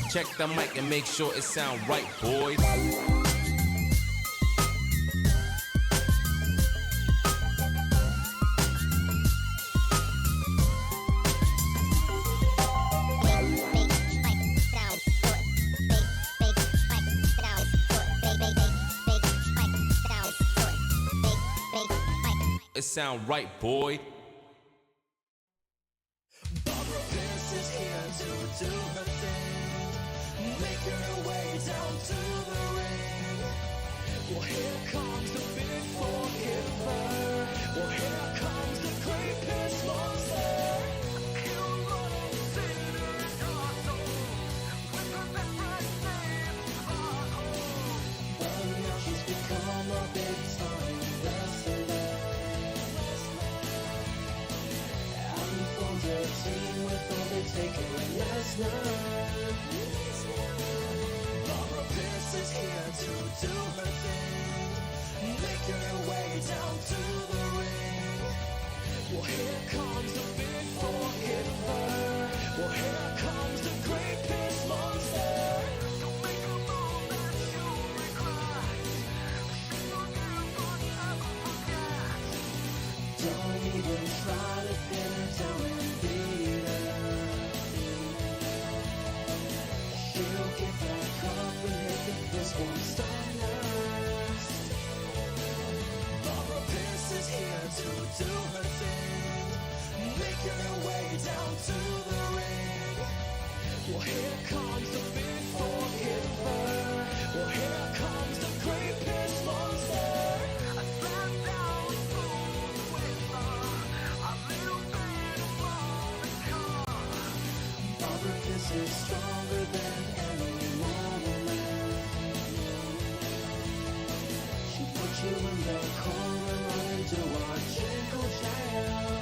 Check the mic and make sure it sound right, boys. It sound right, boy. Barbara Pierce is here to do her thing, make her way down to the ring. Well, here comes the big forgiver. Well, here comes the great piss monster. He'll run and sit in your soul with her best friend named Hardcore. But now she's become a big time wrestler. And formed a team with Undertaker last night. Barbara Pierce is here to do her thing, make her way down to the ring. Well, here comes the big forgiver. Well, here comes the great piss monster. Don't make a move that you'll regret. She will never forget. Don't even try to pin her down and beat her. She'll get back up and hit the fist one stardust. Barbara Pierce is here to do her thing, make her way down to the ring. Well, here comes the big forgiver. Well, here comes the great piss monster. I sat down with her, a little bit of Monica. Barbara Pierce is stronger than any woman. She put you in the corner, run into a jingle jam.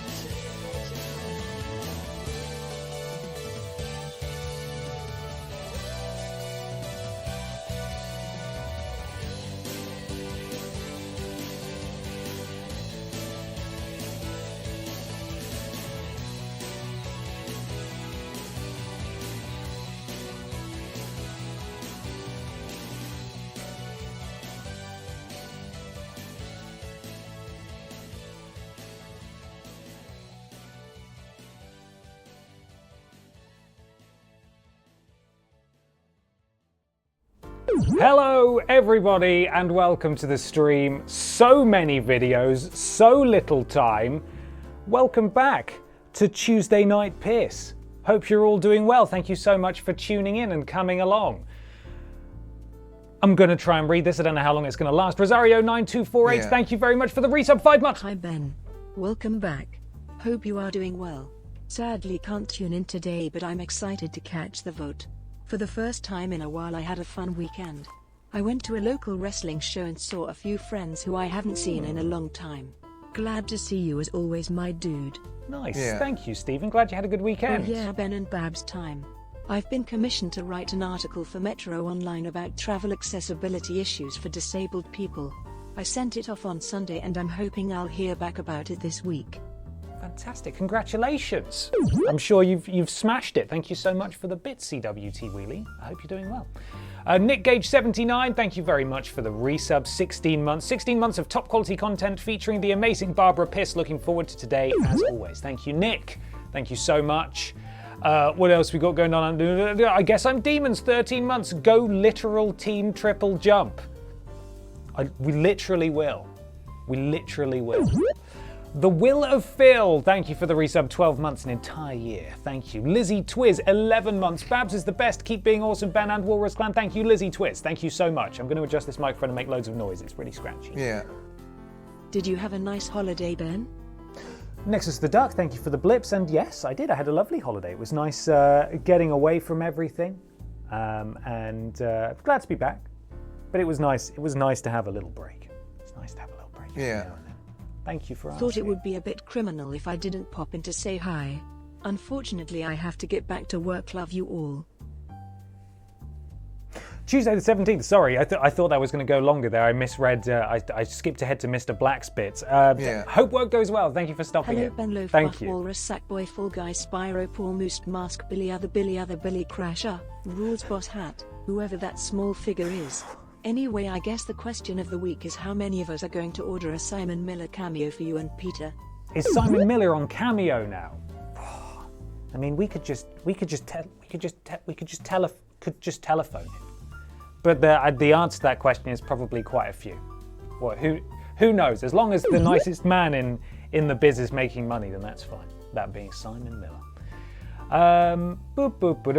Hello everybody and welcome to the stream. So many videos, so little time. Welcome back to Tuesday Night Piss. Hope you're all doing well. Thank you so much for tuning in and coming along. I'm going to try and read this. I don't know how long it's going to last. Rosario9248, Thank you very much for the resub 5 months. Hi Ben. Welcome back. Hope you are doing well. Sadly can't tune in today, but I'm excited to catch the vote. For the first time in a while I had a fun weekend. I went to a local wrestling show and saw a few friends who I haven't seen in a long time. Glad to see you as always, my dude. Nice. Thank you, Stephen. Glad you had a good weekend. Oh yeah, Ben and Babs time. I've been commissioned to write an article for Metro Online about travel accessibility issues for disabled people. I sent it off on Sunday and I'm hoping I'll hear back about it this week. Fantastic, congratulations. I'm sure you've smashed it. Thank you so much for the bits, CWT Wheelie. I hope you're doing well. Nick Gage 79, thank you very much for the resub. 16 months. 16 months of top quality content featuring the amazing Barbara Piss. Looking forward to today as always. Thank you, Nick. Thank you so much. What else we got going on? I guess I'm Demons. 13 months. Go literal team triple jump. We literally will. We literally will. The Will of Phil, thank you for the resub, 12 months, an entire year, thank you. Lizzie Twiz, 11 months. Babs is the best, keep being awesome, Ben and Walrus Clan, thank you. Lizzie Twiz, thank you so much. I'm going to adjust this microphone and make loads of noise, it's really scratchy. Yeah. Did you have a nice holiday, Ben? Nexus the Duck, thank you for the blips, and yes, I did, I had a lovely holiday. It was nice getting away from everything, and glad to be back. But it was nice to have a little break. It's nice to have a little break. Yeah. Thank you for asking. Thought it would be a bit criminal if I didn't pop in to say hi. Unfortunately, I have to get back to work. Love you all. Tuesday the 17th. Sorry, I thought that was going to go longer there. I misread. I skipped ahead to Mr. Black's bits. Hope work goes well. Thank you for stopping Hello, it. Ben Loaf, Thank Buff you. Walrus, Sackboy, Fall Guy, Spyro, Paul Moose, Mask, Billy, Other Billy, Crasher, Rules Boss Hat, whoever that small figure is. Anyway, I guess the question of the week is how many of us are going to order a Simon Miller cameo for you and Peter? Is Simon Miller on Cameo now? I mean, we could just telephone him. But the answer to that question is probably quite a few. Well, who knows? As long as the nicest man in the biz is making money, then that's fine. That being Simon Miller.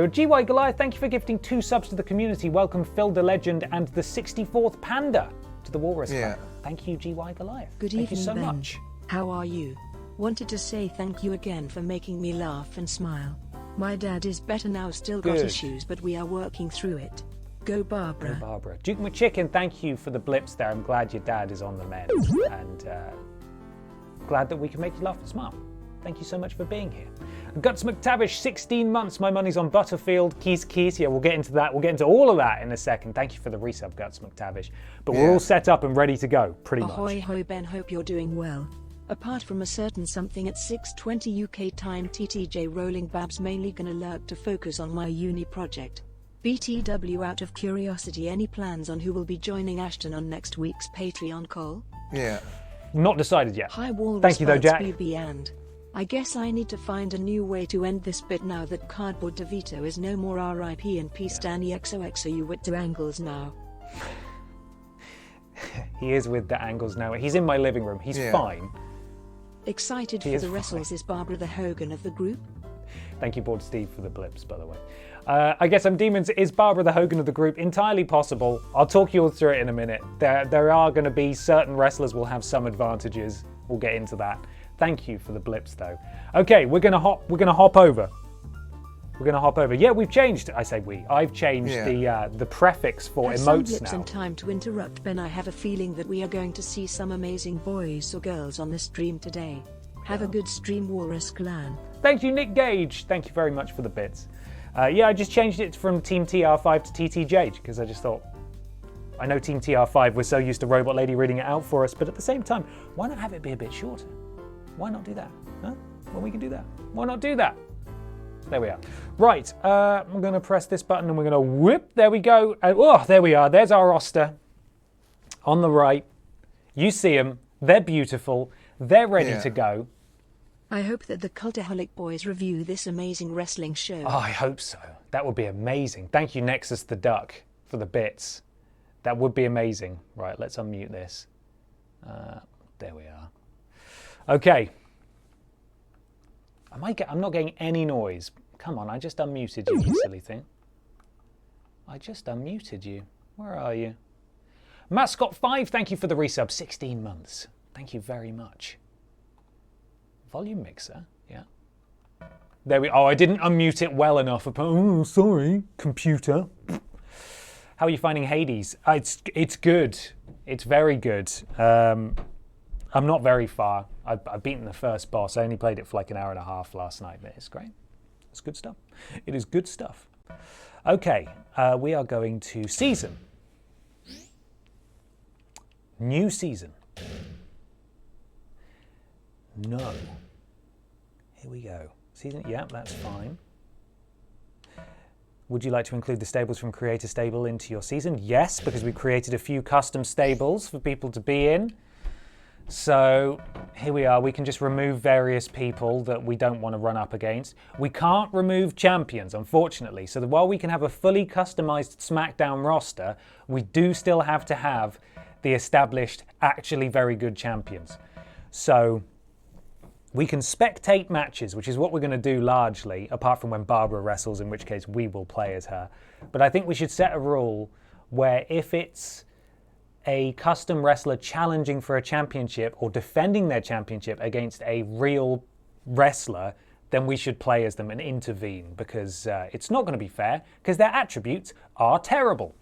GY Goliath, thank you for gifting 2 subs to the community. Welcome Phil the Legend and the 64th Panda to the Walrus Club. Thank you, GY Goliath. Good thank evening, you so Ben. much. How are you? Wanted to say thank you again for making me laugh and smile. My dad is better now, still got Good. issues, but we are working through it. Go Barbara. Go Barbara. Duke McChicken, thank you for the blips there. I'm glad your dad is on the mend, and glad that we can make you laugh and smile. Thank you so much for being here. Guts McTavish, 16 months. My money's on Butterfield. Keys. Yeah, we'll get into that. We'll get into all of that in a second. Thank you for the resub, Guts McTavish. But we're all set up and ready to go, pretty much. Ahoy ho Ben, hope you're doing well. Apart from a certain something at 6:20 UK time, TTJ Rolling Babs mainly gonna lurk to focus on my uni project. BTW, out of curiosity, any plans on who will be joining Ashton on next week's Patreon call? Yeah. Not decided yet. Hi Walrus. Thank you though, Jack. BB, and I guess I need to find a new way to end this bit now that Cardboard DeVito is no more. RIP and peace, Danny XOXO. You with the angles now. He is with the angles now. He's in my living room. He's fine. Excited He for is the wrestles. Is Barbara the Hogan of the group? Thank you, Board Steve, for the blips, by the way. I guess I'm Demons. Is Barbara the Hogan of the group? Entirely possible. I'll talk you all through it in a minute. There are going to be certain wrestlers will have some advantages. We'll get into that. Thank you for the blips, though. Okay, we're gonna hop over. Yeah, we've changed. I say we. I've changed the prefix for Have some emotes blips now. and time to interrupt, Ben. I have a feeling that we are going to see some amazing boys or girls on the stream today. Have a good stream, Walrus Clan. Thank you, Nick Gage. Thank you very much for the bits. I just changed it from Team TR5 to TTJ because I just thought, I know Team TR5, we're so used to Robot Lady reading it out for us, but at the same time, why not have it be a bit shorter? Why not do that? Huh? Well, we can do that. Why not do that? There we are. Right, I'm going to press this button and we're going to whip. There we go. There we are. There's our roster. On the right. You see them. They're beautiful. They're ready to go. I hope that the Cultaholic Boys review this amazing wrestling show. Oh, I hope so. That would be amazing. Thank you, Nexus the Duck, for the bits. That would be amazing. Right, let's unmute this. There we are. Okay. I'm not getting any noise. Come on, I just unmuted you, you silly thing. I just unmuted you. Where are you? Mascot 5, thank you for the resub. 16 months. Thank you very much. Volume mixer, yeah. There we. Oh, I didn't unmute it well enough. Oh, sorry, computer. How are you finding Hades? It's good. It's very good. I'm not very far. I've beaten the first boss. I only played it for like an hour and a half last night, but it's great. It's good stuff. It is good stuff. Okay, we are going to season. New season. No. Here we go. Season, yeah, that's fine. Would you like to include the stables from Creator Stable into your season? Yes, because we created a few custom stables for people to be in. So here we are. We can just remove various people that we don't want to run up against. We can't remove champions, unfortunately. So that while we can have a fully customized SmackDown roster, we do still have to have the established, actually very good champions. So we can spectate matches, which is what we're going to do largely, apart from when Barbara wrestles, in which case we will play as her. But I think we should set a rule where if it's a custom wrestler challenging for a championship or defending their championship against a real wrestler, then we should play as them and intervene, because it's not going to be fair, because their attributes are terrible.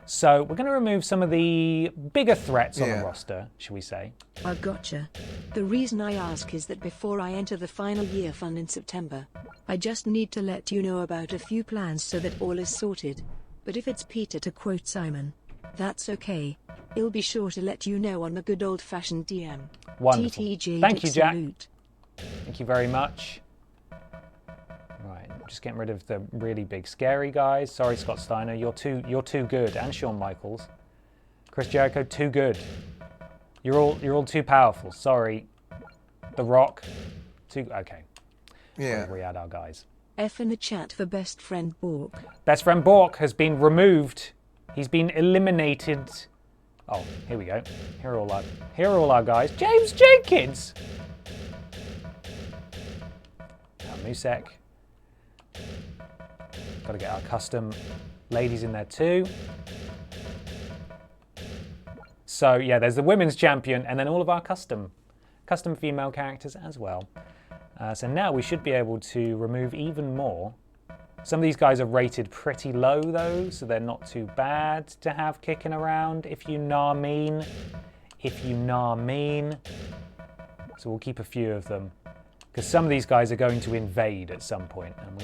So we're going to remove some of the bigger threats on the roster, shall we say. I gotcha. The reason I ask is that before I enter the final year fun in September, I just need to let you know about a few plans so that all is sorted. But if it's Peter, to quote Simon, that's okay. He'll be sure to let you know on the good old-fashioned DM. Wonderful. TTG Thank you, Dick Jack. salute. Thank you very much. Right, just getting rid of the really big scary guys. Sorry, Scott Steiner, you're too good, and Shawn Michaels. Chris Jericho, too good. You're all too powerful. Sorry. The Rock, too okay. Yeah. We had our guys. F in the chat for best friend Bork. Best friend Bork has been removed. He's been eliminated. Oh, here we go. Here are all our guys. James Jenkins. Musek. Got to get our custom ladies in there too. So yeah, there's the women's champion and then all of our custom female characters as well. So now we should be able to remove even more. Some of these guys are rated pretty low though, so they're not too bad to have kicking around, if you know what I mean. So we'll keep a few of them, because some of these guys are going to invade at some point, and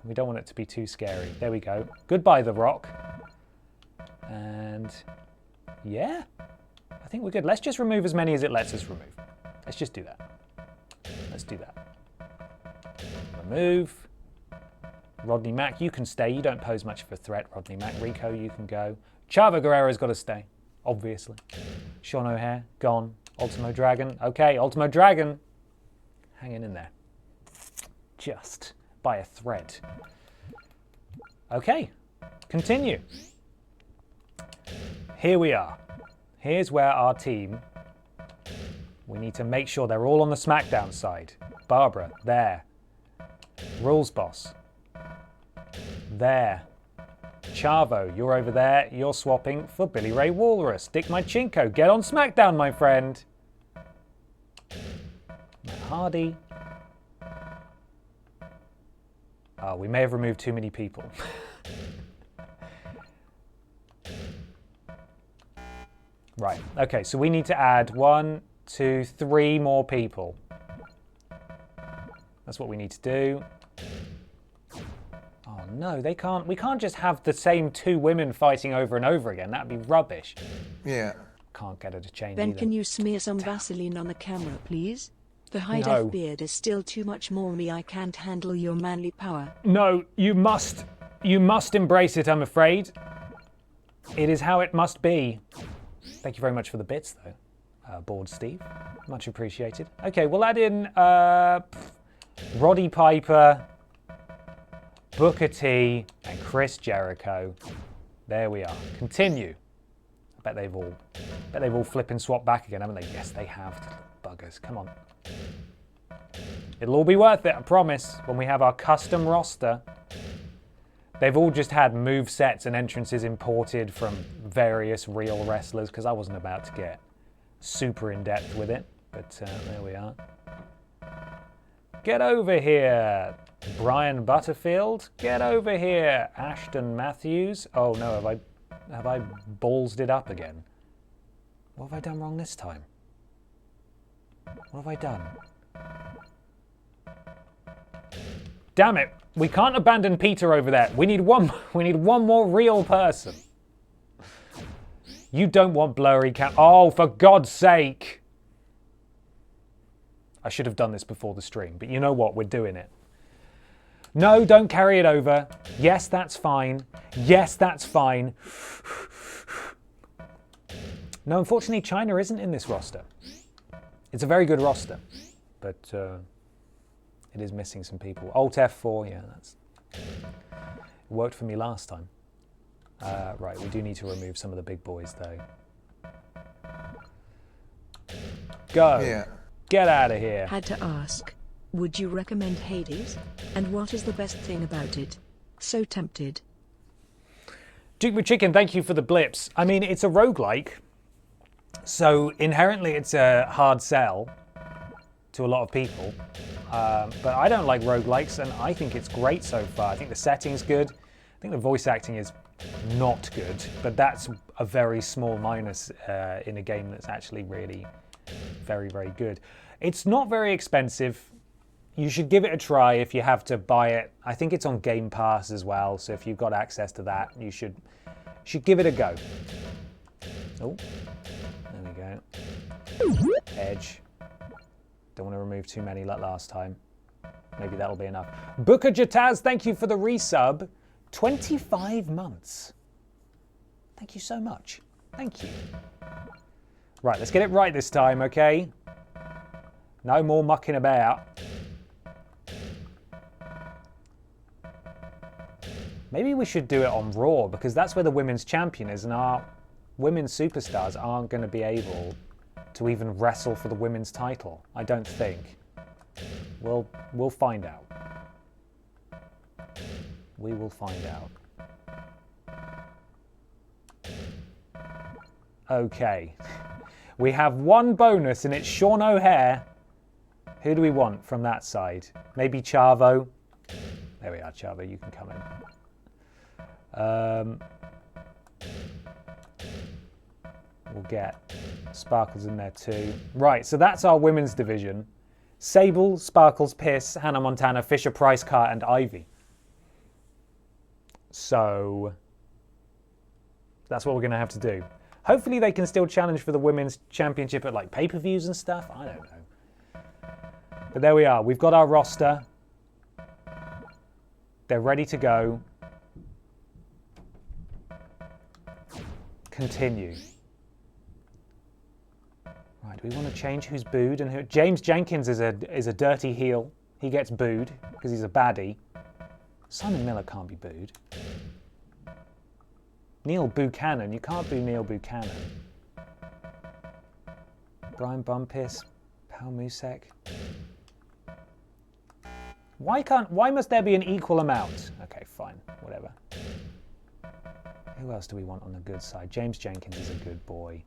we don't want it to be too scary. There we go. Goodbye, The Rock. And yeah, I think we're good. Let's just remove as many as it lets us remove. Let's just do that. Let's do that. Remove. Rodney Mack, you can stay. You don't pose much of a threat, Rodney Mack. Rico, you can go. Chavo Guerrero's got to stay, obviously. Sean O'Hare, gone. Ultimo Dragon, okay. Ultimo Dragon, hanging in there. Just by a thread. Okay, continue. Here we are. Here's where our team, we need to make sure they're all on the SmackDown side. Barbara, there. Rules Boss. There. Chavo, you're over there. You're swapping for Billy Ray Walrus. Dick Mychinko, get on SmackDown, my friend. Matt Hardy. Oh, we may have removed too many people. Right, okay, so we need to add 1, 2, 3 more people. That's what we need to do. Oh no, we can't just have the same 2 women fighting over and over again. That'd be rubbish. Yeah. Can't get her to change Ben, either. can you smear some Vaseline on the camera, please? The high No. def beard is still too much more me. I can't handle your manly power. No, you must embrace it, I'm afraid. It is how it must be. Thank you very much for the bits, though. Bored Steve, much appreciated. Okay, we'll add in Roddy Piper, Booker T, and Chris Jericho. There we are. Continue. I bet they've all flip and swap back again, haven't they? Yes, they have. Buggers, come on. It'll all be worth it, I promise, when we have our custom roster. They've all just had move sets and entrances imported from various real wrestlers, because I wasn't about to get super in-depth with it, but there we are. Get over here, Brian Butterfield. Get over here, Ashton Matthews. Oh no, have I ballsed it up again? What have I done wrong this time? What have I done? Damn it! We can't abandon Peter over there. We need one more real person. You don't want blurry cam. Oh, for God's sake! I should have done this before the stream, but you know what? We're doing it. No, don't carry it over. Yes, that's fine. Yes, that's fine. No, unfortunately, China isn't in this roster. It's a very good roster, but it is missing some people. Alt F4, yeah, it worked for me last time. Right, we do need to remove some of the big boys, though. Go. Yeah. Get out of here. Had to ask, would you recommend Hades? And what is the best thing about it? So tempted. Duke with Chicken, thank you for the blips. I mean, it's a roguelike, so inherently it's a hard sell to a lot of people. But I don't like roguelikes, and I think it's great so far. I think the setting's good. I think the voice acting is not good, but that's a very small minus in a game that's actually really very, very good. It's not very expensive. You should give it a try if you have to buy it. I think it's on Game Pass as well, so if you've got access to that, you should give it a go. Oh, there we go. Edge. Don't want to remove too many like last time. Maybe that'll be enough. Booker Jataz, thank you for the resub. 25 months. Thank you so much. Thank you. Right, let's get it right this time, okay? No more mucking about. Maybe we should do it on Raw, because that's where the women's champion is, and our women's superstars aren't going to be able to even wrestle for the women's title. I don't think. We'll find out. We will find out. Okay. We have one bonus, and it's Sean O'Hare. Who do we want from that side? Maybe Chavo. There we are, Chavo. You can come in. We'll get Sparkles in there too. Right, so that's our women's division. Sable, Sparkles, Piss, Hannah Montana, Fisher Price, Car, and Ivy. So that's what we're going to have to do. Hopefully they can still challenge for the women's championship at like pay-per-views and stuff. I don't know. But there we are. We've got our roster. They're ready to go. Continue. Right, do we want to change who's booed and who? James Jenkins is a dirty heel. He gets booed because he's a baddie. Simon Miller can't be booed. Neil Buchanan, you can't boo Neil Buchanan. Brian Bumpus, Pal Musek. Why must there be an equal amount? Okay, fine, whatever. Who else do we want on the good side? James Jenkins is a good boy.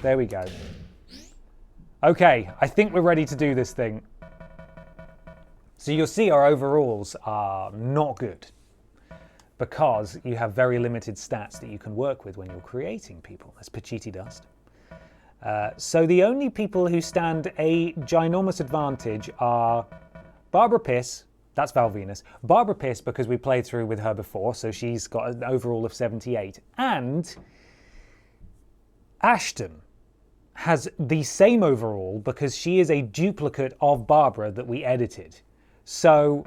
There we go. Okay, I think we're ready to do this thing. So you'll see our overalls are not good because you have very limited stats that you can work with when you're creating people. That's Pachiti Dust. So the only people who stand a ginormous advantage are Barbara Piss, that's Val Venus. Barbara Piss, because we played through with her before, so she's got an overall of 78. And Ashton has the same overall because she is a duplicate of Barbara that we edited. So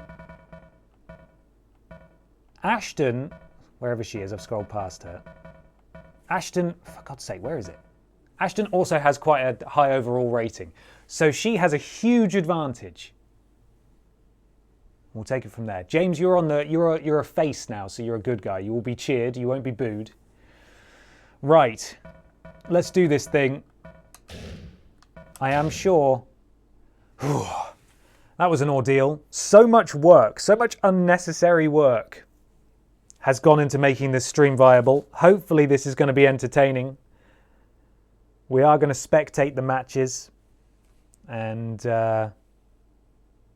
Ashton, wherever she is, I've scrolled past her. Ashton, for God's sake, where is it? Ashton also has quite a high overall rating. So she has a huge advantage. We'll take it from there. James, you're a face now, so you're a good guy. You will be cheered, you won't be booed. Right. Let's do this thing. I am sure. That was an ordeal. So much work, so much unnecessary work has gone into making this stream viable. Hopefully this is going to be entertaining. We are going to spectate the matches and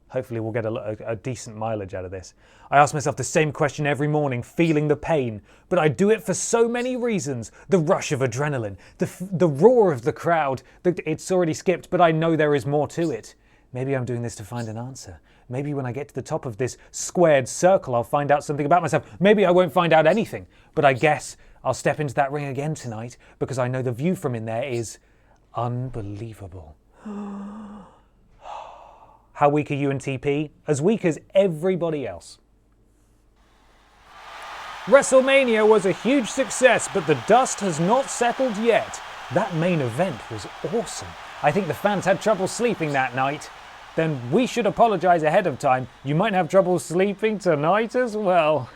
hopefully we'll get a decent mileage out of this. I ask myself the same question every morning, feeling the pain, but I do it for so many reasons. The rush of adrenaline, the roar of the crowd. It's already skipped, but I know there is more to it. Maybe I'm doing this to find an answer. Maybe when I get to the top of this squared circle, I'll find out something about myself. Maybe I won't find out anything, but I guess I'll step into that ring again tonight because I know the view from in there is unbelievable. How weak are you and TP? As weak as everybody else. WrestleMania was a huge success, but the dust has not settled yet. That main event was awesome. I think the fans had trouble sleeping that night. Then we should apologize ahead of time. You might have trouble sleeping tonight as well.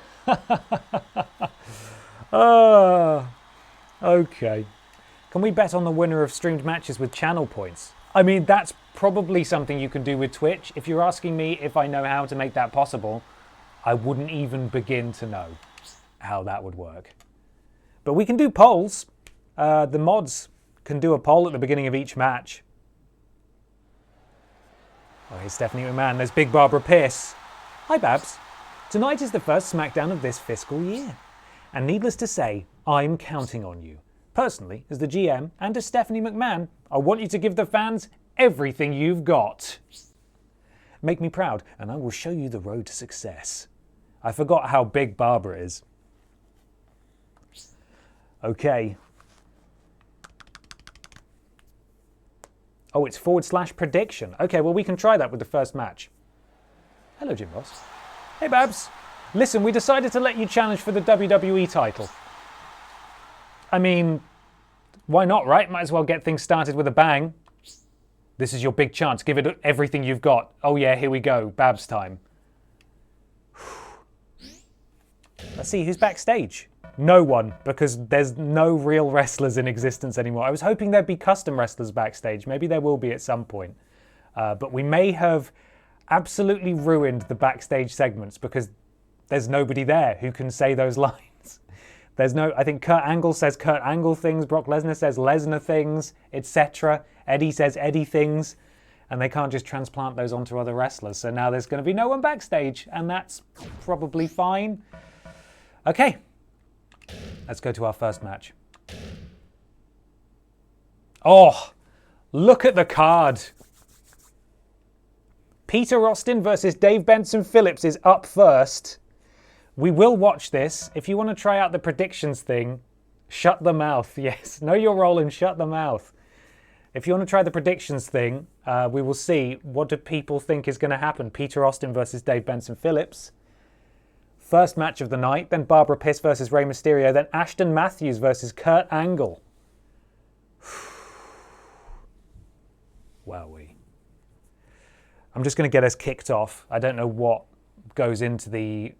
Okay. Can we bet on the winner of streamed matches with channel points? I mean, that's probably something you can do with Twitch. If you're asking me if I know how to make that possible, I wouldn't even begin to know how that would work. But we can do polls. The mods can do a poll at the beginning of each match. Oh, here's Stephanie McMahon. There's Big Barbara Pierce. Hi, Babs. Tonight is the first SmackDown of this fiscal year. And needless to say, I'm counting on you. Personally, as the GM and as Stephanie McMahon, I want you to give the fans everything you've got. Make me proud, and I will show you the road to success. I forgot how big Barbara is. Okay. Oh, it's / prediction. Okay, well, we can try that with the first match. Hello, Jim Ross. Hey, Babs. Listen, we decided to let you challenge for the WWE title. I mean, why not, right? Might as well get things started with a bang. This is your big chance. Give it everything you've got. Oh, yeah, here we go. Babs time. Let's see, who's backstage? No one, because there's no real wrestlers in existence anymore. I was hoping there'd be custom wrestlers backstage. Maybe there will be at some point. But we may have absolutely ruined the backstage segments because there's nobody there who can say those lines. I think Kurt Angle says Kurt Angle things, Brock Lesnar says Lesnar things, etc. Eddie says Eddie things, and they can't just transplant those onto other wrestlers. So now there's going to be no one backstage, and that's probably fine. Okay, let's go to our first match. Oh, look at the card. Peter Austin versus Dave Benson Phillips is up first. We will watch this. If you want to try out the predictions thing, shut the mouth. Yes, know your role and shut the mouth. If you want to try the predictions thing, we will see what do people think is going to happen. Peter Austin versus Dave Benson Phillips. First match of the night, then Barbara Piss versus Rey Mysterio, then Ashton Matthews versus Kurt Angle. Wowee. I'm just going to get us kicked off. I don't know what goes into the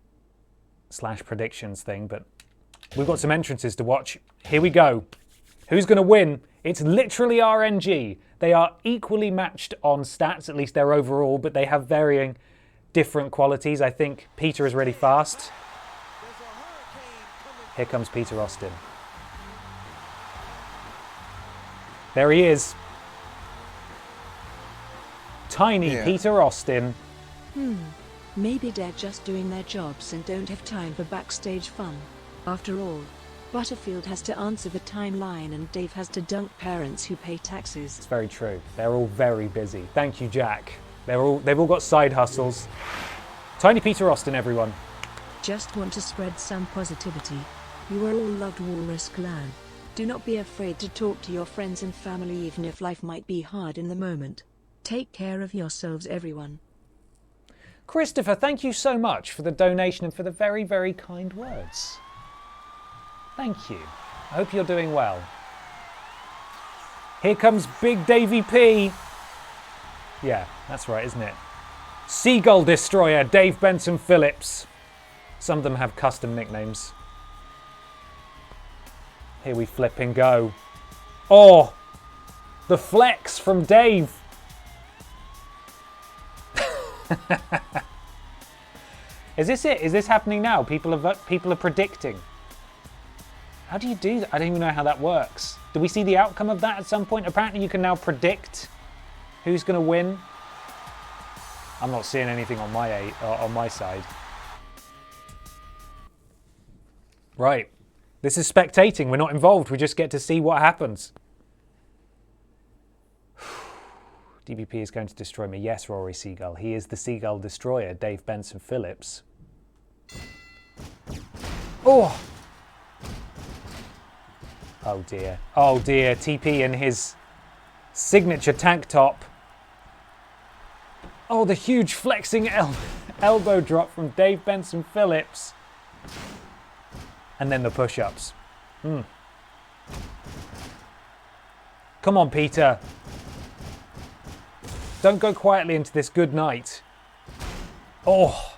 / predictions thing, but we've got some entrances to watch. Here we go. Who's going to win? It's literally RNG. They are equally matched on stats, at least their overall, but they have varying different qualities. I think Peter is really fast. Here comes Peter Austin. There he is. Tiny Peter Austin. Maybe they're just doing their jobs and don't have time for backstage fun. After all, Butterfield has to answer the timeline and Dave has to dunk parents who pay taxes. It's very true. They're all very busy. Thank you, Jack. They've all got side hustles. Tiny Peter Austin, everyone. Just want to spread some positivity. You are all loved Walrus Clan. Do not be afraid to talk to your friends and family even if life might be hard in the moment. Take care of yourselves, everyone. Christopher, thank you so much for the donation and for the very, very kind words. Thank you. I hope you're doing well. Here comes Big Davey P. Yeah, that's right, isn't it? Seagull Destroyer, Dave Benson Phillips. Some of them have custom nicknames. Here we flip and go. Oh, the flex from Dave. Is this it? Is this happening now? People are predicting. How do you do that? I don't even know how that works. Do we see the outcome of that at some point? Apparently you can now predict who's going to win. I'm not seeing anything on my side. Right. This is spectating. We're not involved. We just get to see what happens. DBP is going to destroy me. Yes, Rory Seagull. He is the Seagull Destroyer, Dave Benson Phillips. Oh! Oh dear. Oh dear. TP in his signature tank top. Oh, the huge flexing elbow drop from Dave Benson Phillips. And then the push-ups. Come on, Peter. Don't go quietly into this good night. Oh.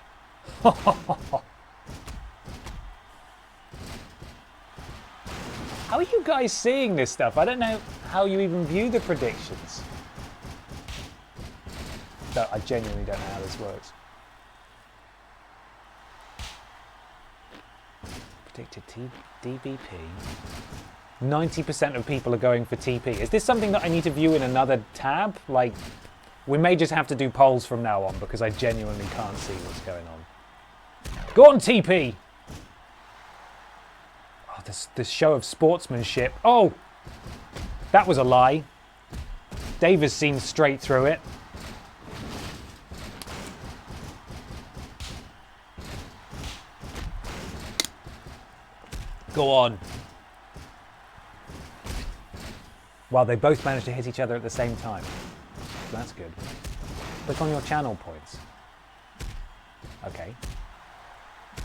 How are you guys seeing this stuff? I don't know how you even view the predictions. No, I genuinely don't know how this works. Predicted DBP. 90% of people are going for TP. Is this something that I need to view in another tab? Like, we may just have to do polls from now on because I genuinely can't see what's going on. Go on, TP! Oh, this show of sportsmanship. Oh! That was a lie. Dave has seen straight through it. Go on. Well, they both managed to hit each other at the same time. So that's good. Click on your channel points. Okay.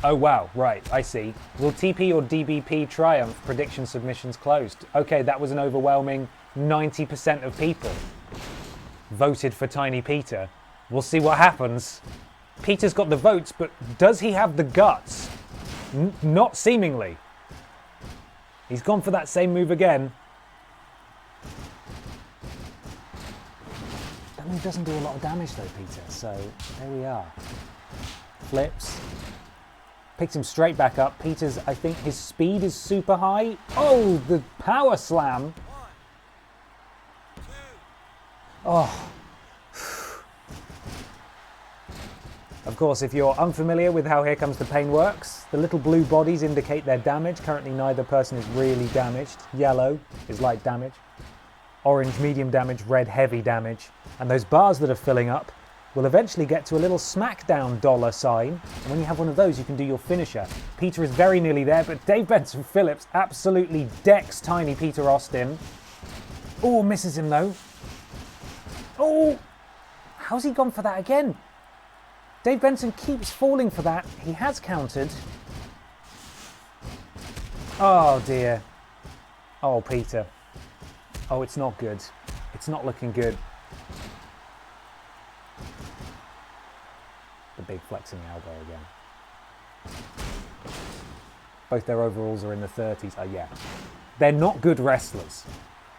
Oh wow, right, I see. Will TP or DBP triumph? Prediction submissions closed. Okay, that was an overwhelming 90% of people voted for Tiny Peter. We'll see what happens. Peter's got the votes, but does he have the guts? Not seemingly. He's gone for that same move again. That move doesn't do a lot of damage though, Peter, so there we are. Flips. Picks him straight back up. Peter's, I think his speed is super high. Oh, the power slam. Oh. Of course, if you're unfamiliar with how Here Comes the Pain works, the little blue bodies indicate their damage. Currently, neither person is really damaged. Yellow is light damage. Orange, medium damage. Red, heavy damage. And those bars that are filling up will eventually get to a little Smackdown dollar sign. And when you have one of those, you can do your finisher. Peter is very nearly there, but Dave Benson Phillips absolutely decks Tiny Peter Austin. Oh, misses him though. Oh, how's he gone for that again? Dave Benson keeps falling for that. He has countered. Oh dear. Oh, Peter. Oh, it's not good. It's not looking good. The big flexing elbow again. Both their overalls are in the 30s. Oh yeah. They're not good wrestlers.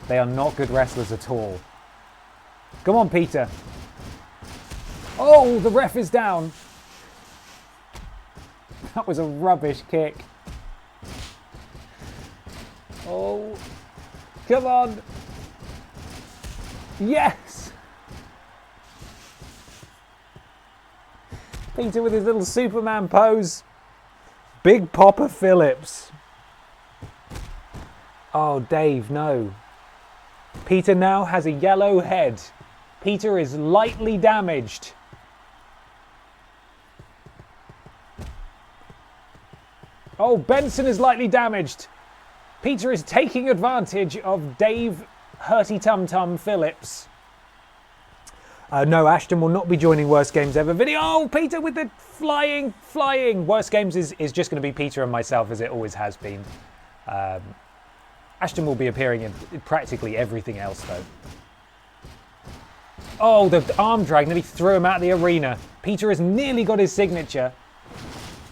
They are not good wrestlers at all. Come on, Peter. Oh, the ref is down. That was a rubbish kick. Oh, come on. Yes. Peter with his little Superman pose. Big Popper Phillips. Oh, Dave, no. Peter now has a yellow head. Peter is lightly damaged. Oh, Benson is lightly damaged. Peter is taking advantage of Dave Hurty Tum Tum Phillips. No, Ashton will not be joining Worst Games Ever video. Oh, Peter with the flying. Worst Games is just going to be Peter and myself, as it always has been. Ashton will be appearing in practically everything else, though. Oh, the arm drag nearly threw him out of the arena. Peter has nearly got his signature.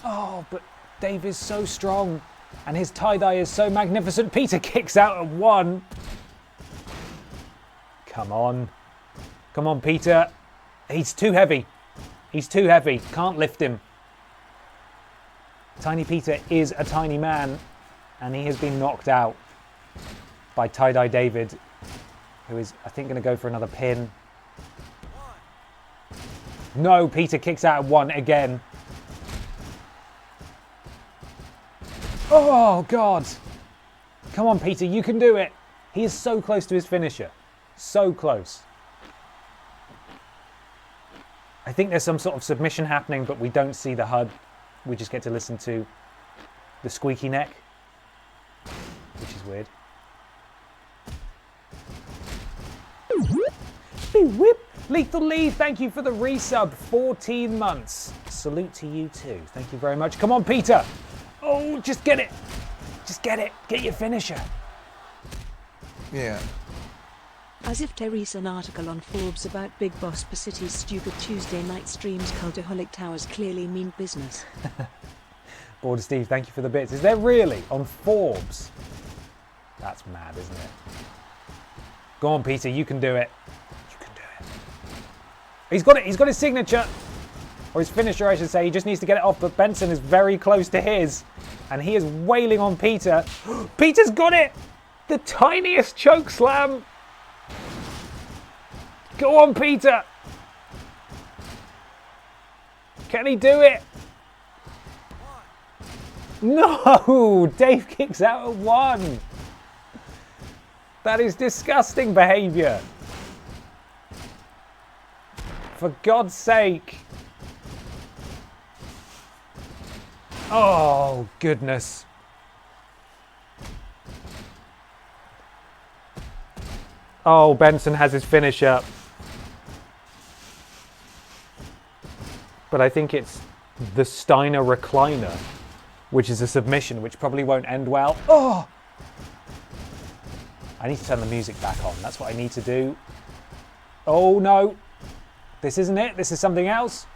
Oh, but Dave is so strong, and his tie-dye is so magnificent. Peter kicks out at one. Come on. Come on, Peter. He's too heavy. He's too heavy. Can't lift him. Tiny Peter is a tiny man, and he has been knocked out by Tie-Dye David, who is, I think, going to go for another pin. No, Peter kicks out at one again. Oh, God. Come on, Peter, you can do it. He is so close to his finisher. So close. I think there's some sort of submission happening, but we don't see the HUD. We just get to listen to the squeaky neck, which is weird. Whip. Lethal Lee, thank you for the resub. 14 months. Salute to you too. Thank you very much. Come on, Peter. Oh, just get it. Just get it. Get your finisher. Yeah. As if there is an article on Forbes about Big Boss Per City's stupid Tuesday night streams. Cultaholic Towers clearly mean business. Border Steve, thank you for the bits. Is there really? On Forbes? That's mad, isn't it? Go on, Peter, you can do it. You can do it. He's got it. He's got his signature. Or his finisher, I should say. He just needs to get it off, but Benson is very close to his. And he is wailing on Peter. Peter's got it! The tiniest choke slam. Go on, Peter. Can he do it? No! Dave kicks out at one. That is disgusting behaviour. For God's sake. Oh, goodness. Oh, Benson has his finish up. But I think it's the Steiner recliner, which is a submission, which probably won't end well. Oh! I need to turn the music back on. That's what I need to do. Oh, no. This isn't it. This is something else.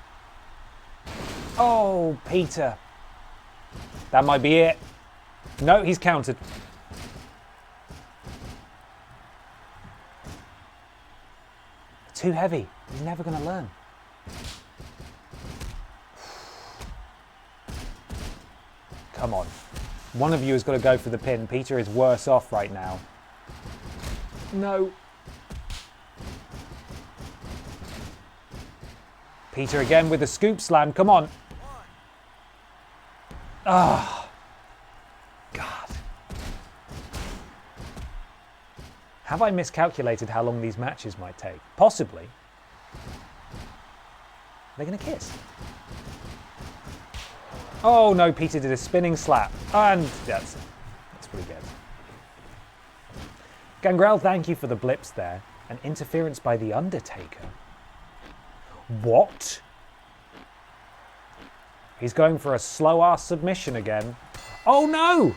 Oh, Peter. That might be it. No, he's countered. Too heavy. He's never going to learn. Come on. One of you has got to go for the pin. Peter is worse off right now. No. Peter again with a scoop slam. Come on. Ah. Oh, God. Have I miscalculated how long these matches might take? Possibly. They're going to kiss. Oh no, Peter did a spinning slap. And that's pretty good. Gangrel, thank you for the blips there. An interference by The Undertaker. What? He's going for a slow-ass submission again. Oh no!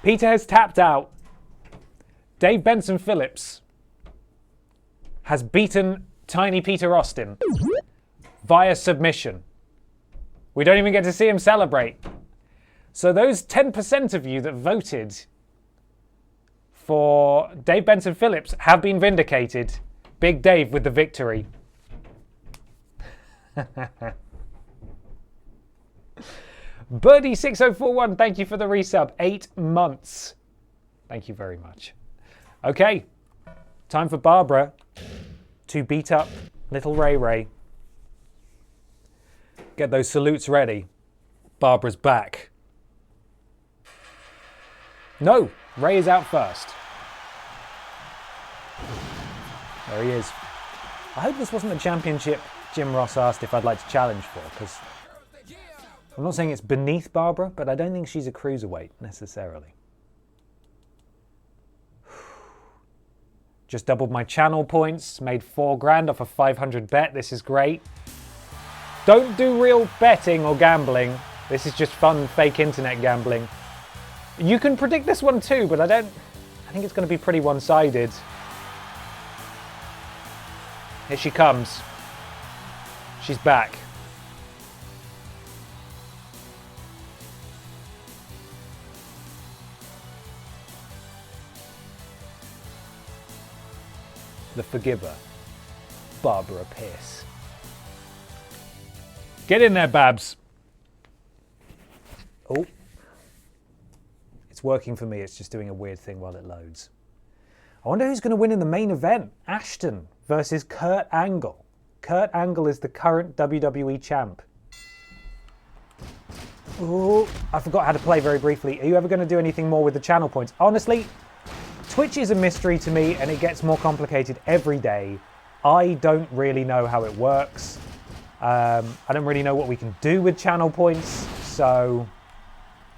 Peter has tapped out. Dave Benson Phillips has beaten Tiny Peter Austin via submission. We don't even get to see him celebrate. So those 10% of you that voted for Dave Benson Phillips have been vindicated. Big Dave with the victory. Birdie6041, thank you for the resub. 8 months. Thank you very much. Okay, time for Barbara to beat up little Ray Ray. Get those salutes ready. Barbara's back. No, Ray is out first. There he is. I hope this wasn't the championship Jim Ross asked if I'd like to challenge for, because I'm not saying it's beneath Barbara, but I don't think she's a cruiserweight necessarily. Just doubled my channel points, made $4,000 off a 500 bet. This is great. Don't do real betting or gambling. This is just fun, fake internet gambling. You can predict this one too, but I think it's going to be pretty one-sided. Here she comes. She's back. The Forgiver, Barbara Pierce. Get in there, Babs. Oh. It's working for me. It's just doing a weird thing while it loads. I wonder who's going to win in the main event. Ashton versus Kurt Angle. Kurt Angle is the current WWE champ. Oh, I forgot how to play very briefly. Are you ever going to do anything more with the channel points? Honestly, Twitch is a mystery to me and it gets more complicated every day. I don't really know how it works. I don't really know what we can do with channel points. So,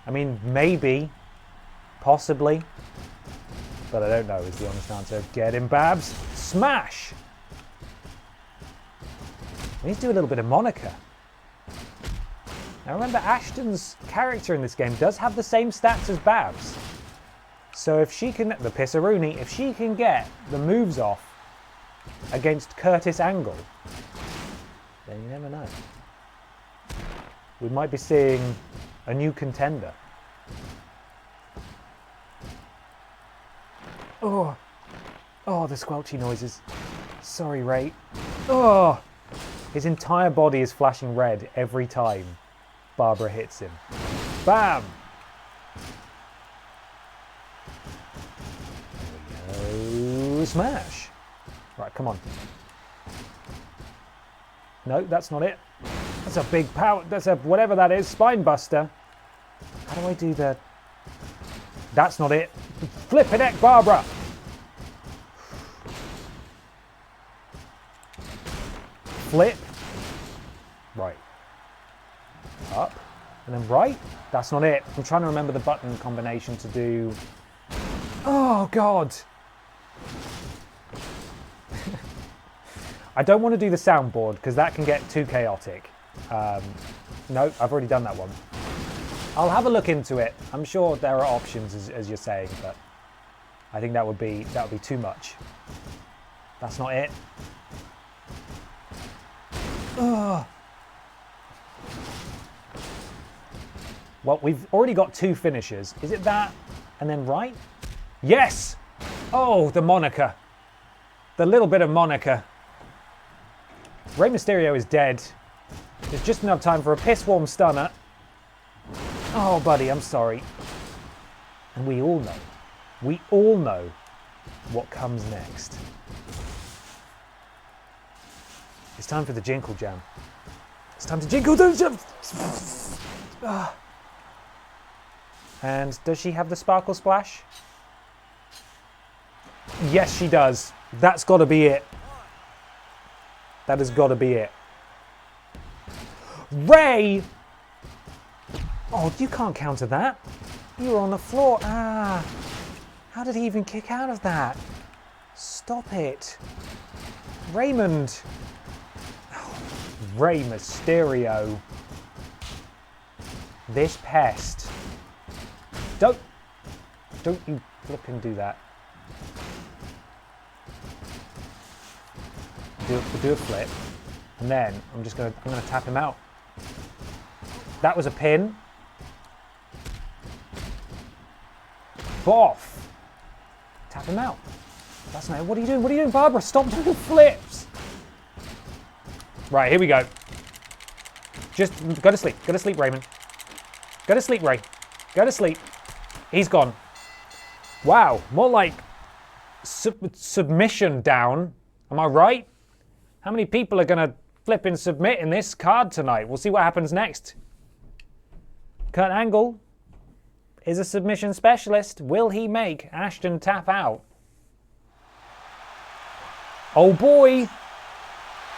I mean, maybe, possibly, but I don't know is the honest answer. Get him, Babs. Smash! We need to do a little bit of Monica. Now remember, Ashton's character in this game does have the same stats as Babs. So if she can, the Pissarooney, if she can get the moves off against Curtis Angle, then you never know. We might be seeing a new contender. Oh, the squelchy noises. Sorry, Ray. Oh, his entire body is flashing red every time Barbara hits him. Bam! There we go. Smash! Right, come on. No, that's not it. That's a big power. That's a whatever that is. Spine buster. How do I do that? That's not it. Flip it, neck, Barbara. Flip. Right. Up. And then right. That's not it. I'm trying to remember the button combination to do. Oh, God. I don't want to do the soundboard because that can get too chaotic. No, I've already done that one. I'll have a look into it. I'm sure there are options, as you're saying, but I think that would be too much. That's not it. Ugh. Well, we've already got 2 finishers. Is it that and then right? Yes! Oh, the moniker. The little bit of moniker. Rey Mysterio is dead. There's just enough time for a piss-warm stunner. Oh, buddy, I'm sorry. And we all know what comes next. It's time for the Jinkle Jam. It's time to jinkle the jam. And does she have the sparkle splash? Yes, she does. That's got to be it. That has got to be it. Ray! Oh, you can't counter that. You were on the floor. Ah. How did he even kick out of that? Stop it. Raymond. Oh, Rey Mysterio. This pest. Don't you flipping do that. Do a flip. And then I'm gonna tap him out. That was a pin. Boff. Tap him out. That's not. What are you doing? What are you doing, Barbara? Stop doing flips. Right, here we go. Just go to sleep. Go to sleep, Raymond. Go to sleep, Ray. Go to sleep. He's gone. Wow, more like submission down. Am I right? How many people are gonna flip and submit in this card tonight? We'll see what happens next. Kurt Angle is a submission specialist. Will he make Ashton tap out? Oh boy,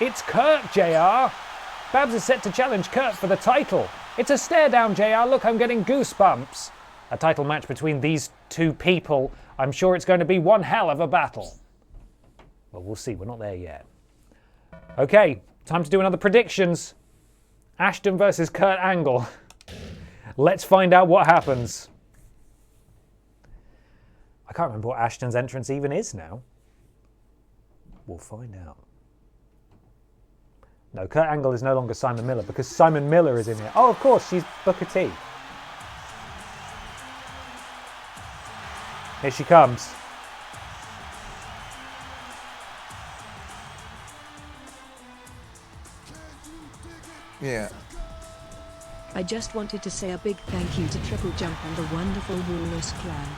it's Kurt, JR. Babs is set to challenge Kurt for the title. It's a stare down, JR. Look, I'm getting goosebumps. A title match between these 2 people. I'm sure it's going to be one hell of a battle. Well, we'll see. We're not there yet. Okay, time to do another predictions. Ashton versus Kurt Angle. Let's find out what happens. I can't remember what Ashton's entrance even is now. We'll find out. No, Kurt Angle is no longer Simon Miller because Simon Miller is in here. Oh, of course, she's Booker T. Here she comes. Yeah. I just wanted to say a big thank you to TripleJump and the wonderful Walrus clan.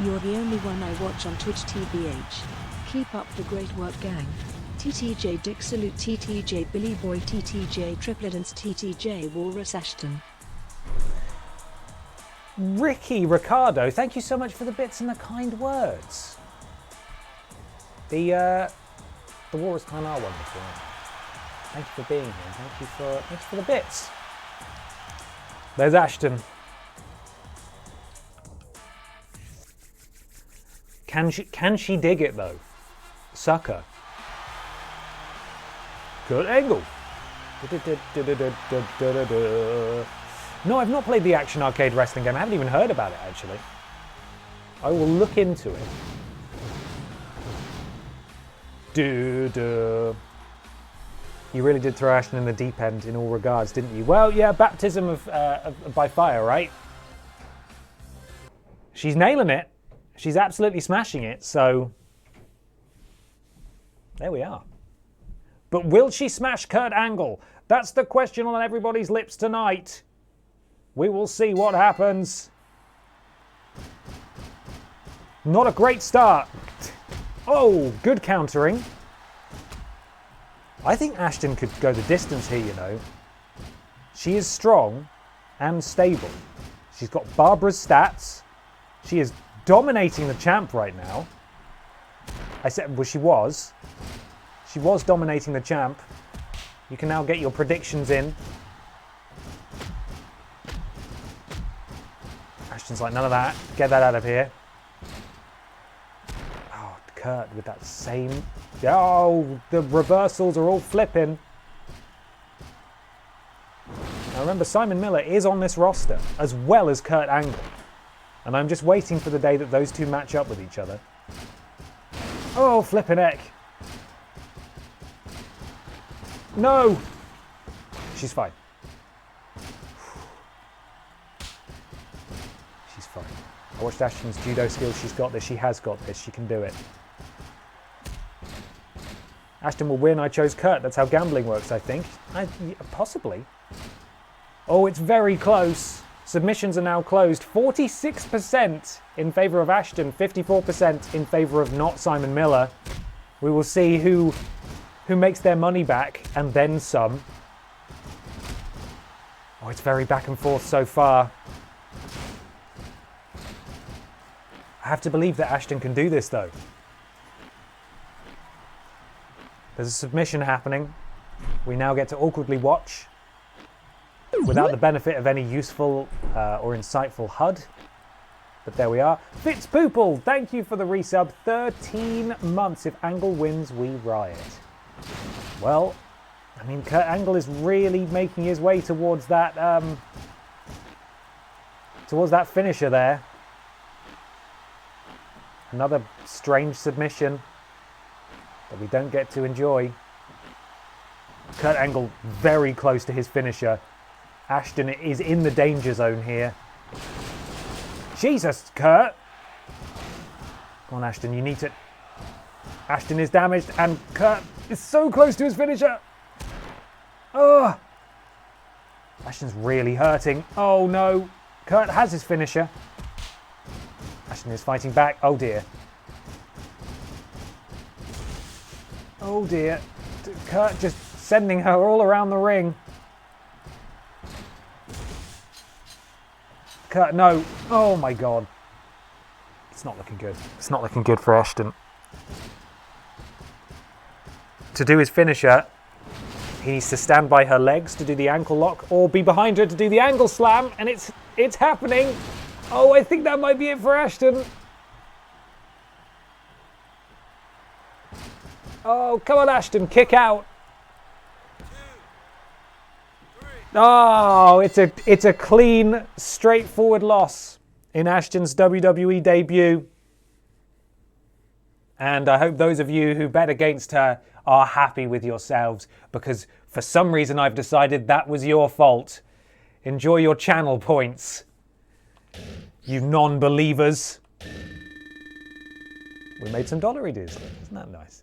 You're the only one I watch on Twitch TBH. Keep up the great work, gang. TTJ Dick Salute, TTJ Billy Boy, TTJ Tripledance, TTJ Walrus Ashton. Ricky Ricardo, thank you so much for the bits and the kind words. The Walrus clan are wonderful. Thank you for being here. Thank you for the bits. There's Ashton. Can she dig it though? Sucker. Kurt Angle. No, I've not played the Action Arcade wrestling game. I haven't even heard about it actually. I will look into it. You really did throw Ashton in the deep end in all regards, didn't you? Well, yeah, baptism of by fire, right? She's nailing it. She's absolutely smashing it, so there we are. But will she smash Kurt Angle? That's the question on everybody's lips tonight. We will see what happens. Not a great start. Oh, good countering. I think Ashton could go the distance here, you know. She is strong and stable. She's got Barbara's stats. She is dominating the champ right now. I said, well, she was. She was dominating the champ. You can now get your predictions in. Ashton's like, none of that. Get that out of here. Oh, Kurt with that same Oh, the reversals are all flipping. Now remember, Simon Miller is on this roster, as well as Kurt Angle. And I'm just waiting for the day that those two match up with each other. Oh, flippin' heck. No! She's fine. She's fine. I watched Ashton's judo skills. She's got this. She has got this. She can do it. Ashton will win. I chose Kurt. That's how gambling works, I think. Possibly. Oh, it's very close. Submissions are now closed. 46% in favour of Ashton, 54% in favour of not Simon Miller. We will see who makes their money back and then some. Oh, it's very back and forth so far. I have to believe that Ashton can do this, though. There's a submission happening. We now get to awkwardly watch without the benefit of any useful or insightful HUD. But there we are. Fitzpoople, thank you for the resub. 13 months. If Angle wins, we riot. Well, I mean, Kurt Angle is really making his way towards that finisher there. Another strange submission that we don't get to enjoy. Kurt Angle very close to his finisher. Ashton is in the danger zone here. Jesus, Kurt. Come on, Ashton, you need to... Ashton is damaged and Kurt is so close to his finisher. Oh! Ashton's really hurting. Oh no. Kurt has his finisher. Ashton is fighting back. Oh dear. Oh dear. Kurt just sending her all around the ring. Kurt, no. Oh my god. It's not looking good. It's not looking good for Ashton. To do his finisher, he needs to stand by her legs to do the ankle lock or be behind her to do the angle slam, and it's happening. Oh, I think that might be it for Ashton. Oh, come on, Ashton, kick out. Oh, it's a clean, straightforward loss in Ashton's WWE debut. And I hope those of you who bet against her are happy with yourselves, because for some reason I've decided that was your fault. Enjoy your channel points, you non-believers. We made some dollary deals, isn't that nice?